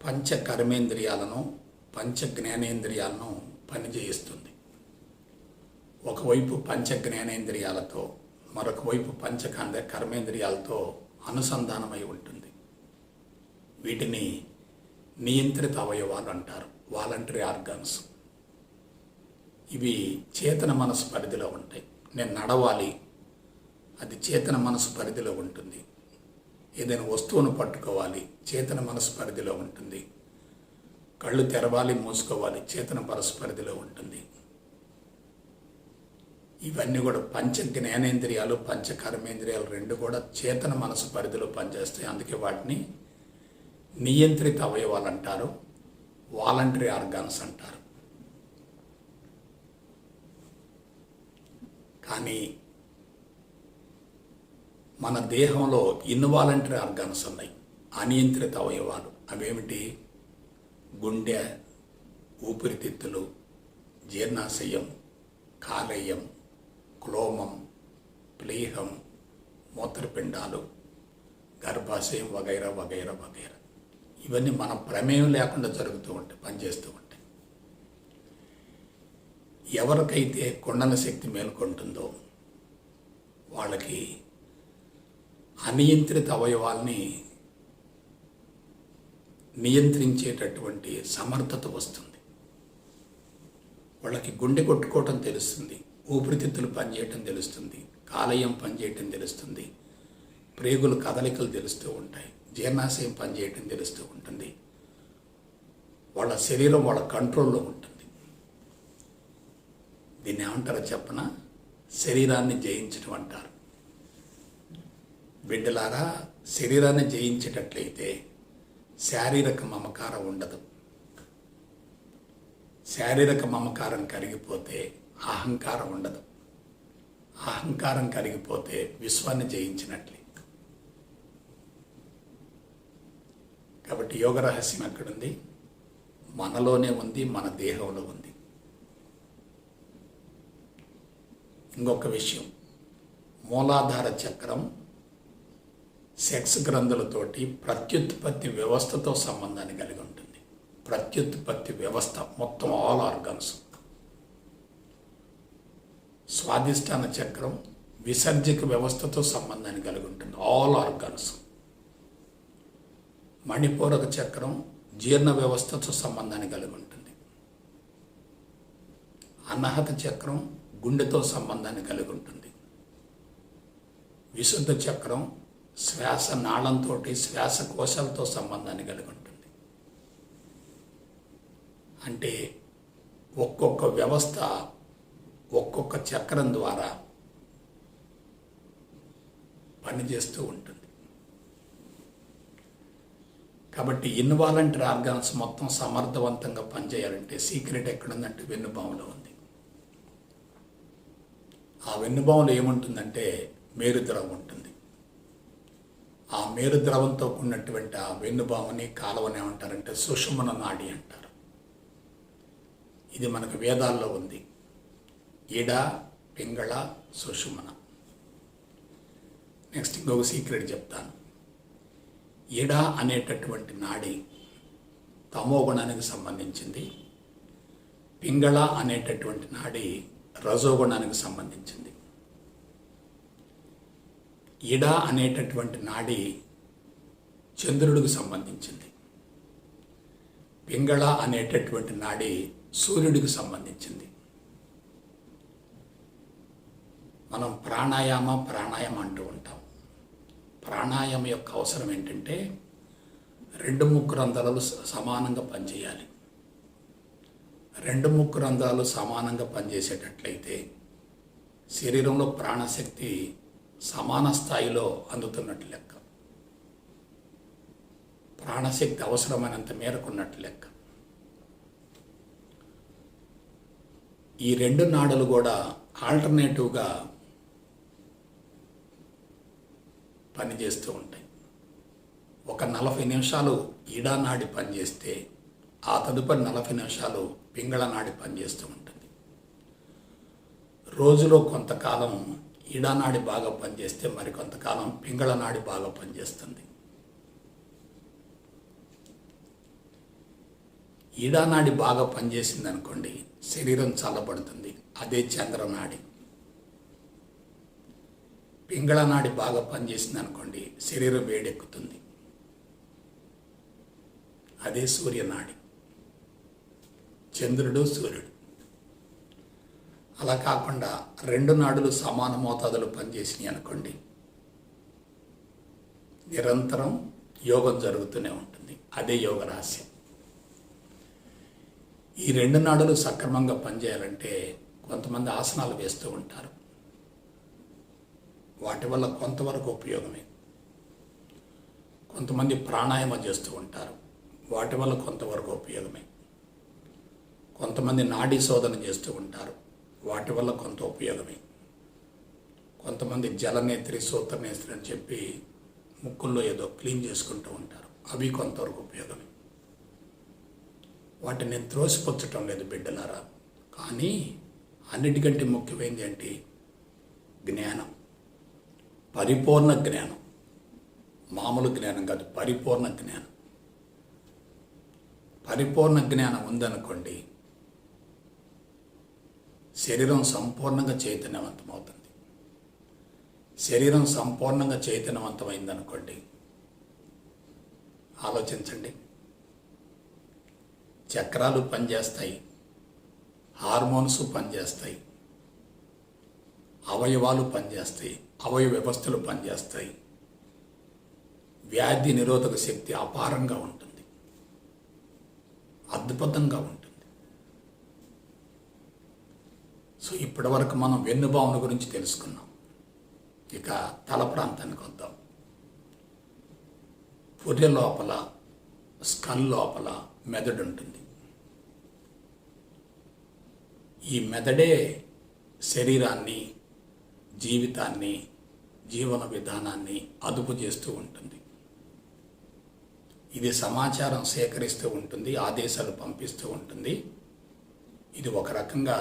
పంచ కర్మేంద్రియాలను, పంచ జ్ఞానేంద్రియాలను పనిచేయిస్తుంది. ఒకవైపు పంచ జ్ఞానేంద్రియాలతో, మరొక వైపు పంచ కర్మేంద్రియాలతో అనుసంధానమై ఉంటుంది. వీటిని నియంత్రిత అవయవాలు అంటారు, వాలంటరీ ఆర్గాన్స్. ఇవి చేతన మనసు పరిధిలో ఉంటాయి. నేను నడవాలి, అది చేతన మనసు పరిధిలో ఉంటుంది. ఏదైనా వస్తువును పట్టుకోవాలి, చేతన మనసు పరిధిలో ఉంటుంది. కళ్ళు తెరవాలి, మూసుకోవాలి, చేతన మనసు పరిధిలో ఉంటుంది. ఇవన్నీ కూడా పంచ జ్ఞానేంద్రియాలు, పంచ కర్మేంద్రియాలు రెండు కూడా చేతన మనసు పరిధిలో పనిచేస్తాయి. అందుకే వాటిని నియంత్రిత అవయవాలు అంటారు, వాలంటరీ ఆర్గాన్స్ అంటారు. కానీ మన దేహంలో ఇన్వాలంటరీ ఆర్గాన్స్ ఉన్నాయి, అనియంత్రిత అవయవాలు. అవేమిటి? గుండె, ఊపిరితిత్తులు, జీర్ణాశయం, కాలేయం, క్లోమం, ప్లీహం, మూత్రపిండాలు, గర్భాశయం వగైరా వగైరా వగైరా. ఇవన్నీ మన ప్రమేయం లేకుండా జరుగుతూ ఉంటాయి, పనిచేస్తూ ఉంటాయి. ఎవరికైతే కుండల శక్తి మేల్కొంటుందో వాళ్ళకి అనియంత్రిత అవయవాల్ని నియంత్రించేటటువంటి సమర్థత వస్తుంది. వాళ్ళకి గుండె కొట్టుకోవటం తెలుస్తుంది, ఊపిరితిత్తులు పనిచేయటం తెలుస్తుంది, కాలేయం పనిచేయటం తెలుస్తుంది, ప్రేగుల కదలికలు తెలుస్తూ ఉంటాయి, జీర్ణాశయం పనిచేయటం తెలుస్తూ ఉంటుంది. వాళ్ళ శరీరం వాళ్ళ కంట్రోల్లో ఉంటుంది. దీన్ని ఏమంటారో చెప్పనా? శరీరాన్ని జయించడం అంటారు. బిడ్డలారా, శరీరాన్ని జయించేటట్లయితే శారీరక మమకారం ఉండదు. శారీరక మమకారం కరిగిపోతే అహంకారం ఉండదు. అహంకారం కరిగిపోతే విశ్వాన్ని జయించినట్లే. కాబట్టి యోగ రహస్యం ఎక్కడుంది? మనలోనే ఉంది, మన దేహంలో ఉంది. ఇంకొక విషయం, మూలాధార చక్రం సెక్స్ గ్రంథులతోటి ప్రత్యుత్పత్తి వ్యవస్థతో సంబంధాన్ని కలిగి ఉంటుంది. ప్రత్యుత్పత్తి వ్యవస్థ మొత్తం ఆల్ ఆర్గన్స్. స్వాదిష్టాన చక్రం విసర్జక వ్యవస్థతో సంబంధాన్ని కలిగి ఉంటుంది, ఆల్ ఆర్గన్స్. మణిపూరక చక్రం జీర్ణ వ్యవస్థతో సంబంధాన్ని కలిగి ఉంటుంది. అనాహత చక్రం గుండెతో సంబంధాన్ని కలిగి ఉంటుంది. విశుద్ధ చక్రం శ్వాస నాళంతో, శ్వాసకోశాలతో సంబంధాన్ని కలిగి ఉంటుంది. అంటే ఒక్కొక్క వ్యవస్థ ఒక్కొక్క చక్రం ద్వారా పనిచేస్తూ ఉంటుంది. కాబట్టి ఇన్వాలంటరీ ఆర్గాన్స్ మొత్తం సమర్థవంతంగా పనిచేయాలంటే సీక్రెట్ ఎక్కడుందంటే వెన్నుపాములో ఉంది. ఆ వెన్నుపాములో ఏముంటుందంటే మేరుద్రవం ఉంటుంది. ఆ మేరుద్రవంతో కూడినటువంటి ఆ వెన్నుపాముని కాలవని ఏమంటారంటే సుషుమ్న నాడి అంటారు. ఇది మనకు వేదాల్లో ఉంది. ఇడ, పింగళ, సుషుమ్న. నెక్స్ట్ ఇంకొక సీక్రెట్ చెప్తాను. ఇడ అనేటటువంటి నాడి తమోగుణానికి సంబంధించింది. పింగళ అనేటటువంటి నాడి రజోగుణానికి సంబంధించింది. ఇడ అనేటటువంటి నాడి చంద్రుడికి సంబంధించింది. పింగళ అనేటటువంటి నాడి సూర్యుడికి సంబంధించింది. మనం ప్రాణాయామం అంటూ ఉంటాం. ప్రాణాయామం యొక్క అవసరం ఏంటంటే 2 ముక్కు రంధ్రాలు సమానంగా పనిచేయాలి. 2 ముక్కు రంధ్రాలు సమానంగా పనిచేసేటట్లయితే శరీరంలో ప్రాణశక్తి సమాన స్థాయిలో అందుతున్నట్లు లెక్క. ప్రాణశక్తి అవసరమైనంత మేరకు ఉన్నట్లు లెక్క. ఈ 2 నాడులు కూడా ఆల్టర్నేటివ్గా పనిచేస్తూ ఉంటాయి. ఒక 40 నిమిషాలు ఈడా నాడి పనిచేస్తే ఆ తదుపరి 40 నిమిషాలు పింగళ నాడి పనిచేస్తూ ఉంటుంది. రోజులో కొంతకాలం ఈడా నాడి బాగా పనిచేస్తే మరి కొంతకాలం పింగళ నాడి బాగా పనిచేస్తుంది. ఈడా నాడి బాగా పనిచేసింది అనుకోండి, శరీరం చల్లబడుతుంది. అదే చంద్రనాడి. పింగళ నాడి బాగా పనిచేసింది అనుకోండి, శరీరం వేడెక్కుతుంది. అదే సూర్యనాడి. చంద్రుడు, సూర్యుడు. అలా కాకుండా 2 నాడులు సమాన మోతాదులు పనిచేసినాయి అనుకోండి, నిరంతరం యోగం జరుగుతూనే ఉంటుంది. అదే యోగ రహస్యం. ఈ 2 నాడులు సక్రమంగా పనిచేయాలంటే కొంతమంది ఆసనాలు వేస్తూ ఉంటారు. వాటి వల్ల కొంతవరకు ఉపయోగమే. కొంతమంది ప్రాణాయామం చేస్తూ ఉంటారు. వాటి వల్ల కొంతవరకు ఉపయోగమే. కొంతమంది నాడీ శోధన చేస్తూ ఉంటారు. వాటి వల్ల కొంత ఉపయోగమే. కొంతమంది జలనేత్రి, సూత్రనేత్రి అని చెప్పి ముక్కుల్లో ఏదో క్లీన్ చేసుకుంటూ ఉంటారు. అవి కొంతవరకు ఉపయోగమే. వాటిని నేను త్రోసిపుచ్చటం లేదు బిడ్డలారా. కానీ అన్నిటికంటే ముఖ్యమైనది ఏంటి? జ్ఞానం. పరిపూర్ణ జ్ఞానం. మామూలు జ్ఞానం కాదు, పరిపూర్ణ జ్ఞానం. పరిపూర్ణ జ్ఞానం ఉందనుకోండి, శరీరం సంపూర్ణంగా చైతన్యవంతమవుతుంది. శరీరం సంపూర్ణంగా చైతన్యవంతమైందనుకోండి, ఆలోచించండి. చక్రాలు పనిచేస్తాయి, హార్మోన్స్ పనిచేస్తాయి, అవయవాలు పనిచేస్తాయి, అవయవ వ్యవస్థలు పనిచేస్తాయి. వ్యాధి నిరోధక శక్తి అపారంగా ఉంటుంది, అద్భుతంగా ఉంటుంది. సో ఇప్పటివరకు మనం వెన్నుభావన గురించి తెలుసుకున్నాం. ఇక తల ప్రాంతానికి వద్దాం. పుర్రె లోపల, స్కల్ లోపల మెదడు ఉంటుంది. ఈ మెదడే శరీరాన్ని, జీవితాన్ని, జీవన విధానాన్ని అదుపు చేస్తూ ఉంటుంది. ఇది సమాచారం సేకరిస్తూ ఉంటుంది, ఆదేశాలు పంపిస్తూ ఉంటుంది. ఇది ఒక రకంగా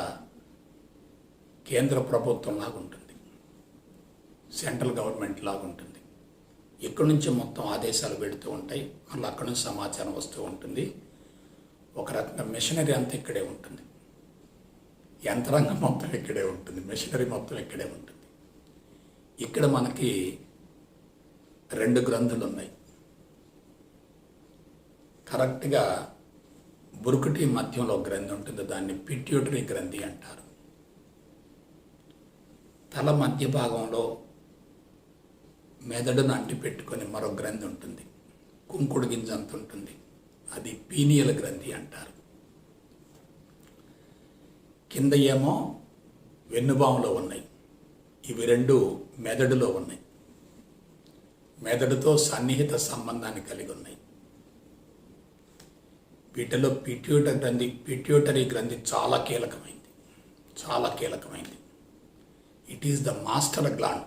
కేంద్ర ప్రభుత్వం లాగా ఉంటుంది, సెంట్రల్ గవర్నమెంట్ లాగా ఉంటుంది. ఇక్కడి నుంచి మొత్తం ఆదేశాలు పెడుతూ ఉంటాయి, మళ్ళీ అక్కడి నుంచి సమాచారం వస్తూ ఉంటుంది. ఒక రకంగా మెషినరీ అంతా ఇక్కడే ఉంటుంది, యంత్రాంగం మొత్తం ఇక్కడే ఉంటుంది, మెషినరీ మొత్తం ఇక్కడే ఉంటుంది. ఇక్కడ మనకి 2 గ్రంథులు ఉన్నాయి. కరెక్ట్గా బురుకుటి మధ్యంలో గ్రంథి ఉంటుంది, దాన్ని పిట్యూటరీ గ్రంథి అంటారు. తల మధ్య భాగంలో మెదడును అంటిపెట్టుకొని మరో గ్రంథి ఉంటుంది, కుంకుడు గింజ అంత ఉంటుంది, అది పీనియల్ గ్రంథి అంటారు. కింద ఏమో వెన్నుబాములో ఉన్నాయి, ఇవి 2 మెదడులో ఉన్నాయి, మెదడుతో సన్నిహిత సంబంధాన్ని కలిగి ఉన్నాయి. వీటిలో పిట్యూటరీ గ్రంథి చాలా కీలకమైంది. It is the master gland.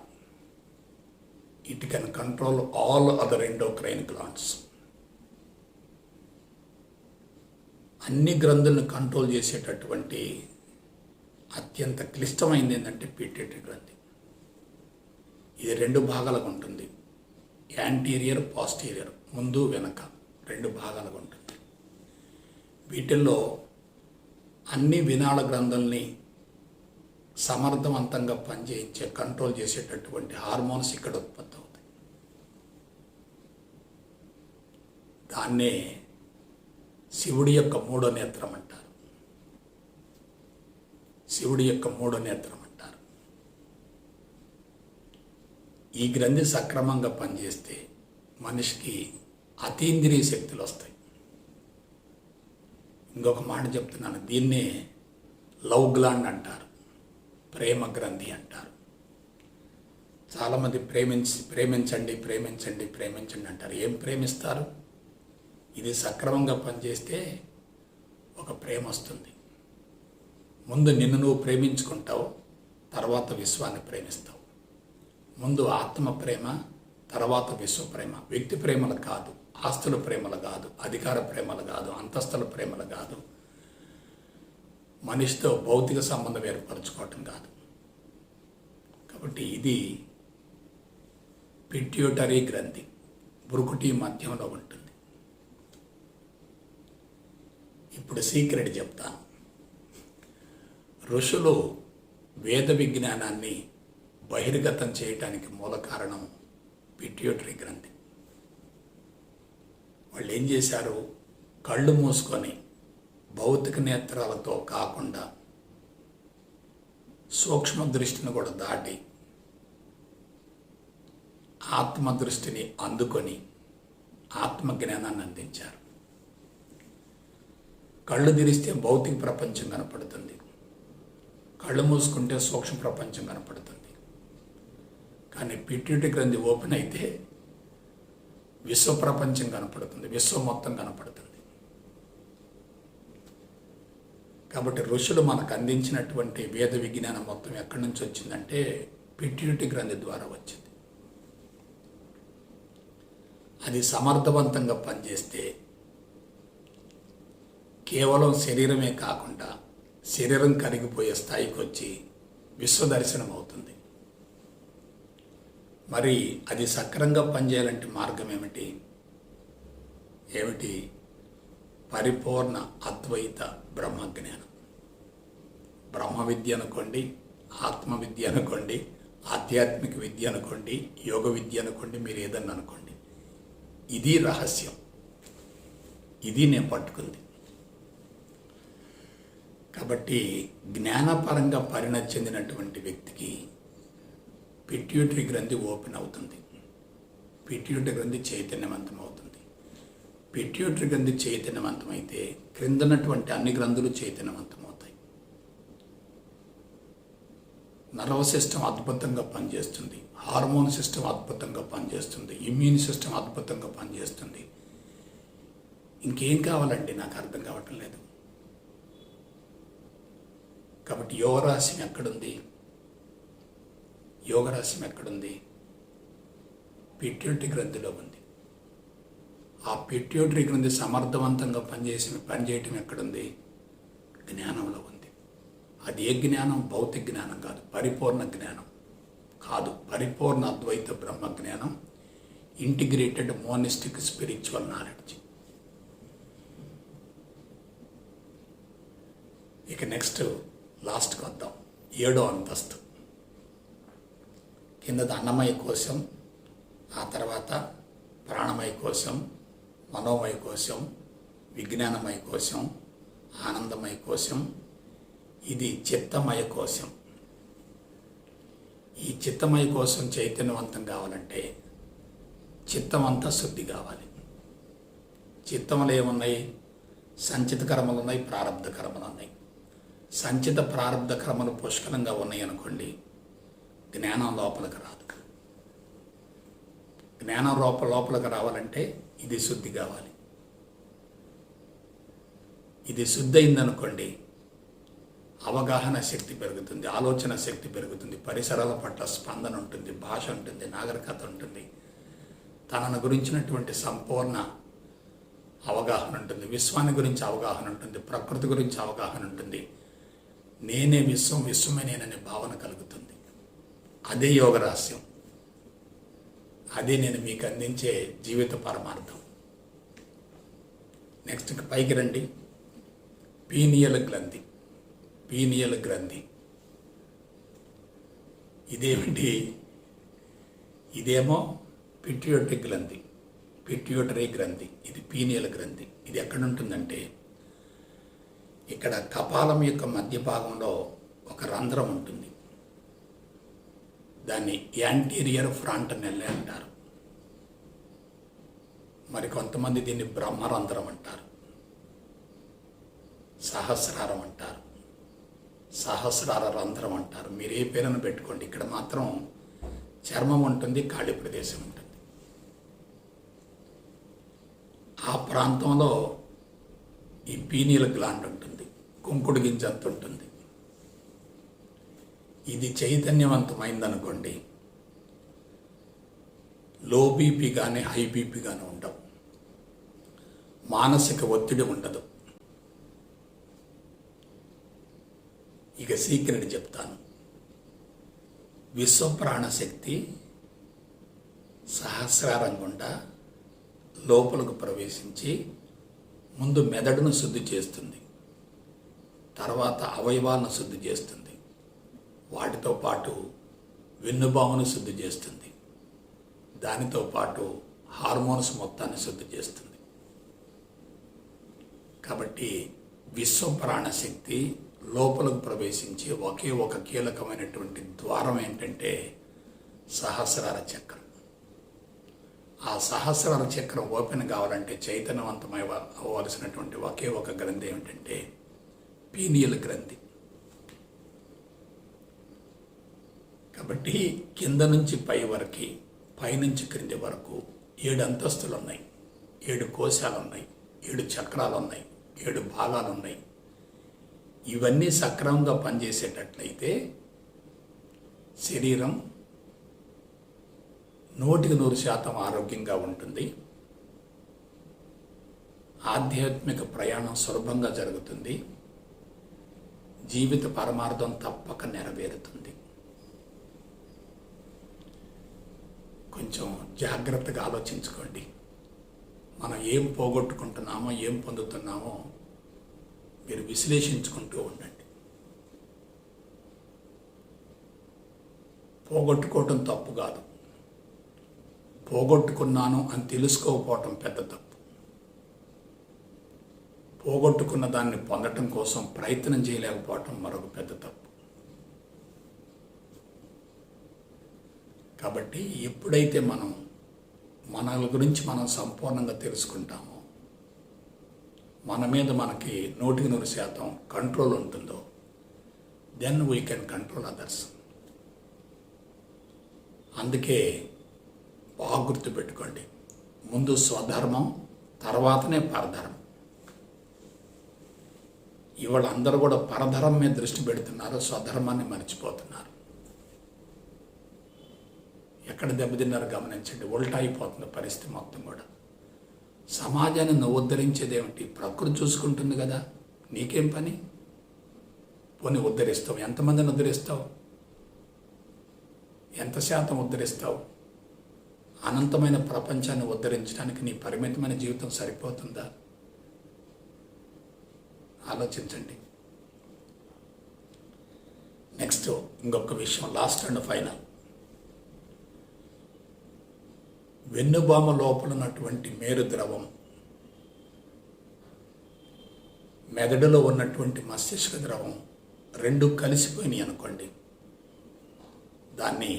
It can control all other endocrine glands. అన్ని గ్రంథులను కంట్రోల్ చేసేటటువంటి అత్యంత క్లిష్టమైంది ఏంటంటే పిట్యూటరీ గ్రంథి. ఇది 2 భాగాలుగా ఉంటుంది, యాంటీరియర్, పాస్టీరియర్, ముందు వెనక 2 భాగాలుగా ఉంటుంది. వీటిల్లో అన్ని వినాళ గ్రంథుల్ని సమర్థవంతంగా పనిచేయించే, కంట్రోల్ చేసేటటువంటి హార్మోన్స్ ఇక్కడ ఉత్పత్తి అవుతాయి. దాన్నే శివుడి యొక్క 3వ నేత్రం అంటారు. ఈ గ్రంథి సక్రమంగా పనిచేస్తే మనిషికి అతీంద్రియ శక్తులు వస్తాయి. ఇంకొక మాట చెప్తున్నాను, దీన్నే లవ్ గ్లాండ్ అంటారు, ప్రేమ గ్రంథి అంటారు. చాలామంది ప్రేమించండి అంటారు. ఏం ప్రేమిస్తారు? ఇది సక్రమంగా పనిచేస్తే ఒక ప్రేమ వస్తుంది. ముందు నిన్ను నువ్వు ప్రేమించుకుంటావు, తర్వాత విశ్వాన్ని ప్రేమిస్తావు. ముందు ఆత్మ ప్రేమ, తర్వాత విశ్వ ప్రేమ. వ్యక్తి ప్రేమలు కాదు, ఆస్తుల ప్రేమలు కాదు, అధికార ప్రేమలు కాదు, అంతస్తుల ప్రేమలు కాదు, మనిషితో భౌతిక సంబంధం ఏర్పరచుకోవటం కాదు. కాబట్టి ఇది పిట్యూటరీ గ్రంథి, బురుకుటి మధ్యంలో ఉంటుంది. ఇప్పుడు సీక్రెట్ చెప్తాను. ఋషులు వేద విజ్ఞానాన్ని బహిర్గతం చేయటానికి మూల కారణం పిట్యూటరీ గ్రంథి. వాళ్ళు ఏం చేశారు? కళ్ళు మూసుకొని భౌతిక నేత్రాలతో కాకుండా సూక్ష్మ దృష్టిని కూడా దాటి ఆత్మ దృష్టిని అందుకొని ఆత్మజ్ఞానాన్ని అందించారు. కళ్ళు తెరిస్తే భౌతిక ప్రపంచం కనపడుతుంది, కళ్ళు మూసుకుంటే సూక్ష్మ ప్రపంచం కనపడుతుంది. కానీ పిట్యూటరీ గ్రంథి ఓపెన్ అయితే విశ్వ ప్రపంచం కనపడుతుంది, విశ్వం మొత్తం కనపడుతుంది. కాబట్టి ఋషులు మనకు అందించినటువంటి వేద విజ్ఞానం మొత్తం ఎక్కడి నుంచి వచ్చిందంటే పిట్యూటరీ గ్రంథి ద్వారా వచ్చింది. అది సమర్థవంతంగా పనిచేస్తే కేవలం శరీరమే కాకుండా శరీరం కరిగిపోయే స్థాయికి వచ్చి విశ్వదర్శనం అవుతుంది. మరి అది సక్రంగా పనిచేయాలంటే మార్గం ఏమిటి? పరిపూర్ణ అద్వైత బ్రహ్మజ్ఞానం. బ్రహ్మ విద్య అనుకోండి, ఆత్మ విద్య అనుకోండి, ఆధ్యాత్మిక విద్య అనుకోండి, యోగ విద్య అనుకోండి, మీరు ఏదన్నా అనుకోండి. ఇది రహస్యం, ఇది నేను పట్టుకుంది. కాబట్టి జ్ఞానపరంగా పరిణతి చెందినటువంటి వ్యక్తికి పిట్యూటరీ గ్రంథి ఓపెన్ అవుతుంది, పిట్యూటరీ గ్రంథి చైతన్యవంతం అవుతుంది. పిట్యూటరీ గ్రంథి చైతన్యవంతమైతే క్రిందన్నటువంటి అన్ని గ్రంథులు చైతన్యవంతం అవుతాయి. నర్వ్ సిస్టమ్ అద్భుతంగా పనిచేస్తుంది, హార్మోన్ సిస్టమ్ అద్భుతంగా పనిచేస్తుంది, ఇమ్యూన్ సిస్టమ్ అద్భుతంగా పనిచేస్తుంది. ఇంకేం కావాలండి? నాకు అర్థం కావటం లేదు. కాబట్టి యోగరహస్యం ఎక్కడుంది? యోగరహస్యం ఎక్కడుంది? పిట్యూటరీ గ్రంథిలో ఉంది. ఆ పిట్యూటరీ గ్రంథి సమర్థవంతంగా పనిచేయటం ఎక్కడుంది? జ్ఞానంలో ఉంది. అది ఏ జ్ఞానం? భౌతిక జ్ఞానం కాదు, పరిపూర్ణ జ్ఞానం కాదు, పరిపూర్ణ అద్వైత బ్రహ్మ జ్ఞానం, ఇంటిగ్రేటెడ్ మోనిస్టిక్ స్పిరిచువల్ నాలెడ్జ్. ఇక నెక్స్ట్ లాస్ట్కి వద్దాం. 7వ అంతస్తు. కిందది అన్నమయ కోశం, ఆ తర్వాత ప్రాణమయ కోశం, మనోమయ కోశం, విజ్ఞానమయ కోశం, ఆనందమయ కోశం. ఇది చిత్తమయ కోశం. ఈ చిత్తమయ కోశం చైతన్యవంతం కావాలంటే చిత్తం అంతా శుద్ధి కావాలి. చిత్తంలో ఏమున్నాయి? సంచిత కర్మలు ఉన్నాయి, ప్రారంధ కర్మలు ఉన్నాయి. సంచిత ప్రారంధ కర్మలు పుష్కలంగా ఉన్నాయి అనుకోండి, జ్ఞానం లోపలికి రాదు. జ్ఞానం లోపలికి రావాలంటే ఇది శుద్ధి కావాలి. ఇది శుద్ధి అయిందనుకోండి, అవగాహన శక్తి పెరుగుతుంది, ఆలోచన శక్తి పెరుగుతుంది, పరిసరాల పట్ల స్పందన ఉంటుంది, భాష ఉంటుంది, నాగరికత ఉంటుంది, తనను గురించినటువంటి సంపూర్ణ అవగాహన ఉంటుంది, విశ్వాన్ని గురించి అవగాహన ఉంటుంది, ప్రకృతి గురించి అవగాహన ఉంటుంది, నేనే విశ్వం, విశ్వమే నేననే భావన కలుగుతుంది. అదే యోగ రహస్యం. అదే నేను మీకు అందించే జీవిత పరమార్థం. నెక్స్ట్ పైకి రండి. పీనియల్ గ్రంథి. పీనియల్ గ్రంథి ఇదేమిటి? ఇదేమో పిట్యూటరీ గ్రంథి. పిట్యూటరీ గ్రంథి, ఇది పీనియల్ గ్రంథి. ఇది ఎక్కడ ఉంటుందంటే ఇక్కడ కపాలం యొక్క మధ్య భాగంలో ఒక రంధ్రం ఉంటుంది. దాన్ని యాంటీరియర్ ఫ్రాంటనెల్ అంటారు. మరి కొంతమంది దీన్ని బ్రహ్మరంధ్రం అంటారు, సహస్రారం అంటారు, సహస్రార రంధ్రం అంటారు. మీరు ఏ పేరును పెట్టుకోండి. ఇక్కడ మాత్రం చర్మం ఉంటుంది, ఖాళీ ప్రదేశం ఉంటుంది. ఆ ప్రాంతంలో ఈ పీనియల్ గ్లాండ్ ఉంటుంది, కుంకుడు గింజంత ఉంటుంది. ఇది చైతన్యవంతమైందనుకోండి, లో బీపీ కానీ హై బీపీ కానీ ఉండవు, మానసిక ఒత్తిడి ఉండదు. ఇక సీక్రెట్ చెప్తాను. విశ్వప్రాణశక్తి సహస్రారం గుండా లోపలకు ప్రవేశించి ముందు మెదడును శుద్ధి చేస్తుంది, తర్వాత అవయవాలను శుద్ధి చేస్తుంది, వాటితో పాటు వెన్నుబామును శుద్ధి చేస్తుంది, దానితో పాటు హార్మోన్స్ మొత్తాన్ని శుద్ధి చేస్తుంది. కాబట్టి విశ్వప్రాణశక్తి లోపలకు ప్రవేశించే ఒకే ఒక కీలకమైనటువంటి ద్వారం ఏంటంటే సహస్రార చక్రం. ఆ సహస్రార చక్రం ఓపెన్ కావాలంటే చైతన్యవంతమై అవ్వాల్సినటువంటి ఒకే ఒక గ్రంథి ఏమిటంటే పీనియల్ గ్రంథి. కాబట్టి కింద నుంచి పై వరకు, పైనుంచి క్రింది వరకు 7 అంతస్తులు ఉన్నాయి, 7 కోశాలు ఉన్నాయి, 7 చక్రాలు ఉన్నాయి, 7 భాగాలు ఉన్నాయి. ఇవన్నీ సక్రమంగా పనిచేసేటట్లయితే శరీరం 100% ఆరోగ్యంగా ఉంటుంది, ఆధ్యాత్మిక ప్రయాణం సులభంగా జరుగుతుంది, జీవిత పరమార్థం తప్పక నెరవేరుతుంది. కొంచెం జాగ్రత్తగా ఆలోచించుకోండి. మనం ఏం పోగొట్టుకుంటున్నామో, ఏం పొందుతున్నామో మీరు విశ్లేషించుకుంటూ ఉండండి. పోగొట్టుకోవటం తప్పు కాదు, పోగొట్టుకున్నాను అని తెలుసుకోకపోవటం పెద్ద తప్పు. పోగొట్టుకున్న దాన్ని పొందటం కోసం ప్రయత్నం చేయలేకపోవటం మరొక పెద్ద తప్పు. కాబట్టి ఎప్పుడైతే మన గురించి మనం సంపూర్ణంగా తెలుసుకుంటామో, మన మీద మనకి 100% కంట్రోల్ ఉంటుందో, then we can control others. అందుకే బాగా గుర్తుపెట్టుకోండి, ముందు స్వధర్మం, తర్వాతనే పరధర్మం. ఇవాళ అందరూ కూడా పరధర్మం మీద దృష్టి పెడుతున్నారు, స్వధర్మాన్ని మర్చిపోతున్నారు. ఎక్కడ దెబ్బతిన్నారు గమనించండి. ఉల్టా అయిపోతుంది పరిస్థితి మొత్తం కూడా. సమాజాన్ని నువ్వు ఉద్ధరించేదేమిటి? ప్రకృతి చూసుకుంటుంది కదా, నీకేం పని? పోనీ ఉద్ధరిస్తావు, ఎంతమందిని ఉద్ధరిస్తావు? ఎంత శాతం ఉద్ధరిస్తావు? అనంతమైన ప్రపంచాన్ని ఉద్ధరించడానికి నీ పరిమితమైన జీవితం సరిపోతుందా? ఆలోచించండి. నెక్స్ట్ ఇంకొక విషయం, లాస్ట్ అండ్ ఫైనల్. వెన్నుబామ లోపల ఉన్నటువంటి మేరు ద్రవం, మెదడులో ఉన్నటువంటి మస్తిష్క ద్రవం రెండు కలిసిపోయినాయి అనుకోండి, దాన్ని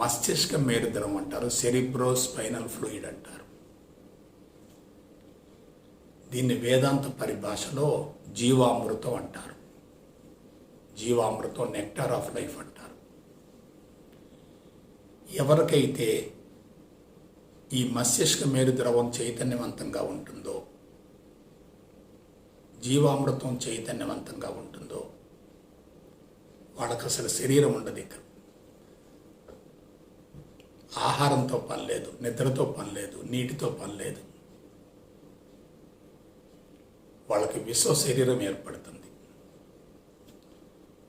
మస్తిష్క మేరు ద్రవం అంటారు, సెరిబ్రో స్పైనల్ ఫ్లూయిడ్ అంటారు. దీన్ని వేదాంత పరిభాషలో జీవామృతం అంటారు. జీవామృతం, నెక్టార్ ఆఫ్ లైఫ్ అంటారు. ఎవరికైతే ఈ మస్తిష్క మేరు ద్రవం చైతన్యవంతంగా ఉంటుందో, జీవామృతం చైతన్యవంతంగా ఉంటుందో, వాళ్ళకి అసలు శరీరం ఉండదు. ఇక ఆహారంతో పని లేదు, నిద్రతో పని లేదు, నీటితో పని లేదు. వాళ్ళకి విశ్వ శరీరం ఏర్పడుతుంది.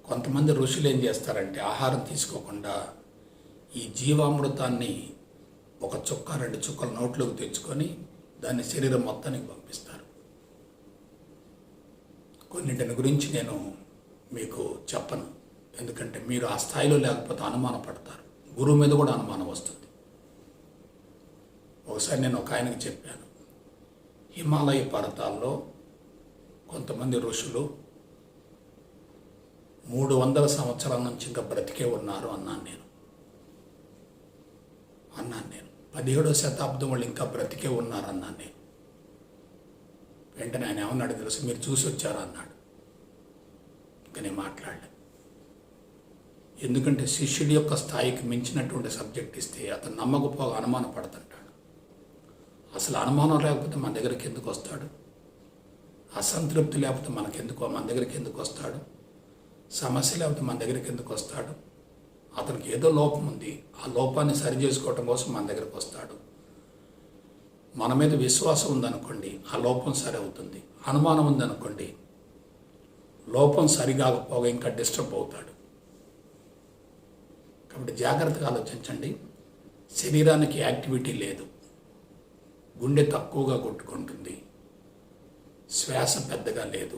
కొంతమంది ఋషులు ఏం చేస్తారంటే ఆహారం తీసుకోకుండా ఈ జీవామృతాన్ని ఒక చుక్క 2 చుక్కలు నోట్లోకి తెచ్చుకొని దాన్ని శరీరం మొత్తానికి పంపిస్తారు. కొన్నింటిని గురించి నేను మీకు చెప్పను, ఎందుకంటే మీరు ఆ స్థాయిలో లేకపోతే అనుమాన పడతారు. గురువు మీద కూడా అనుమానం వస్తుంది. ఒకసారి నేను ఒక ఆయనకి చెప్పాను, హిమాలయ పర్వతాల్లో కొంతమంది ఋషులు 300 సంవత్సరాల నుంచి ఇంకా బ్రతికే ఉన్నారు అన్నాను నేను. 17వ శతాబ్దం వాళ్ళు ఇంకా బ్రతికే ఉన్నారన్నాను నేను. వెంటనే ఆయన ఏమన్నాడు తెలుసు, మీరు చూసి వచ్చారా అన్నాడు. ఇంకా నేను మాట్లాడలే. ఎందుకంటే శిష్యుడి యొక్క స్థాయికి మించినటువంటి సబ్జెక్ట్ ఇస్తే అతను నమ్మకపోగా అనుమాన పడుతుంటాడు. అసలు అనుమానం లేకపోతే మన దగ్గరికి ఎందుకు వస్తాడు? అసంతృప్తి లేకపోతే మన దగ్గరికి ఎందుకు వస్తాడు? సమస్య లేకపోతే మన దగ్గరికి ఎందుకు వస్తాడు? అతనికి ఏదో లోపం ఉంది, ఆ లోపాన్ని సరి చేసుకోవటం కోసం మన దగ్గరికి వస్తాడు. మన మీద విశ్వాసం ఉందనుకోండి, ఆ లోపం సరి అవుతుంది. అనుమానం ఉందనుకోండి, లోపం సరిగాకపోగా ఇంకా డిస్టర్బ్ అవుతాడు. కాబట్టి జాగ్రత్తగా ఆలోచించండి. శరీరానికి యాక్టివిటీ లేదు, గుండె తక్కువగా కొట్టుకుంటుంది, శ్వాస పెద్దగా లేదు,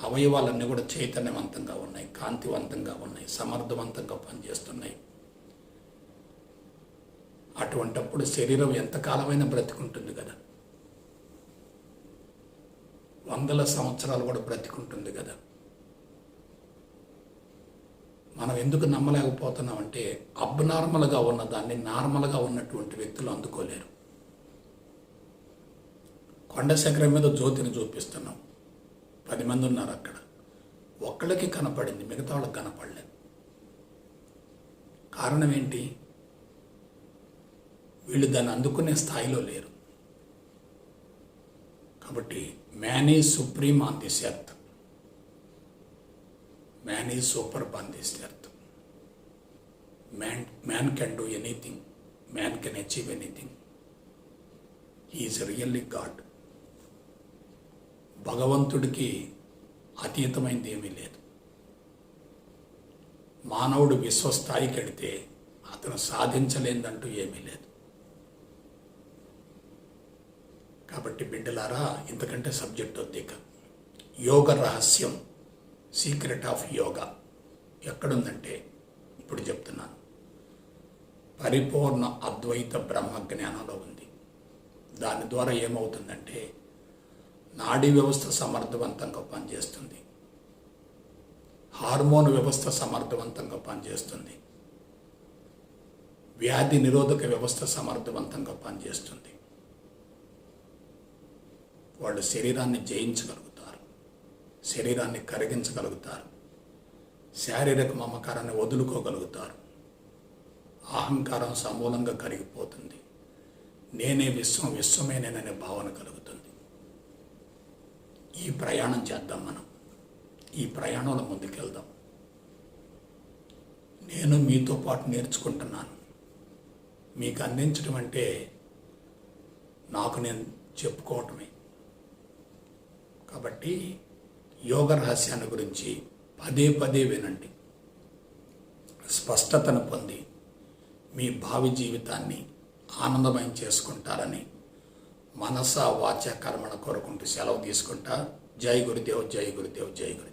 అవయవాలన్నీ కూడా చైతన్యవంతంగా ఉన్నాయి, కాంతివంతంగా ఉన్నాయి, సమర్థవంతంగా పనిచేస్తున్నాయి. అటువంటప్పుడు శరీరం ఎంతకాలమైనా బ్రతికుంటుంది కదా, 100 సంవత్సరాలు కూడా బ్రతికుంటుంది కదా. మనం ఎందుకు నమ్మలేకపోతున్నామంటే అబ్నార్మల్గా ఉన్నదాన్ని నార్మల్గా ఉన్నటువంటి వ్యక్తులు అందుకోలేరు. కొండ శిఖరం మీద జ్యోతిని చూపిస్తున్నాం, 10 మంది ఉన్నారు అక్కడ, ఒక్కళ్ళకి కనపడింది, మిగతా వాళ్ళకి కనపడలేదు. కారణం ఏంటి? వీళ్ళు దాన్ని అందుకునే స్థాయిలో లేరు. కాబట్టి man is supreme on this earth, man is super on this earth. Man can do anything, man can achieve anything. He is really God. భగవంతుడికి అతీతమైనది ఏమీ లేదు. మానవుడు విశ్వస్థాయికి వెడితే అతను సాధించలేదంటూ ఏమీ లేదు. కాబట్టి బిడ్డలారా, ఇంతకంటే సబ్జెక్ట్ వద్దు. ఇక యోగ రహస్యం, సీక్రెట్ ఆఫ్ యోగా ఎక్కడుందంటే ఇప్పుడు చెప్తున్నాను, పరిపూర్ణ అద్వైత బ్రహ్మ జ్ఞానంలో ఉంది. దాని ద్వారా ఏమవుతుందంటే నాడీ వ్యవస్థ సమర్థవంతంగా పనిచేస్తుంది, హార్మోన్ వ్యవస్థ సమర్థవంతంగా పనిచేస్తుంది, వ్యాధి నిరోధక వ్యవస్థ సమర్థవంతంగా పనిచేస్తుంది. వాళ్ళు శరీరాన్ని జయించగలుగుతారు, శరీరాన్ని కరిగించగలుగుతారు, శారీరక మమకారాన్ని వదులుకోగలుగుతారు, అహంకారం సమూలంగా కరిగిపోతుంది, నేనే విశ్వం, విశ్వమే నేననే భావన కలుగుతుంది. ఈ ప్రయాణం చేద్దాం మనం. ఈ ప్రయాణంలో ముందుకెళ్దాం. నేను మీతో పాటు నేర్చుకుంటున్నాను. మీకు అందించడం అంటే నాకు నేను చెప్పుకోవటమే. కాబట్టి యోగ రహస్యాన్ని గురించి పదే పదే వినండి. స్పష్టతను పొంది మీ భావి జీవితాన్ని ఆనందమయం చేసుకుంటారని మనస వాచ కర్మణ కోరుకుంటూ సెలవు తీసుకుంటా. జై గురుదేవ్, జై గురుదేవ్, జై గురుదేవ్.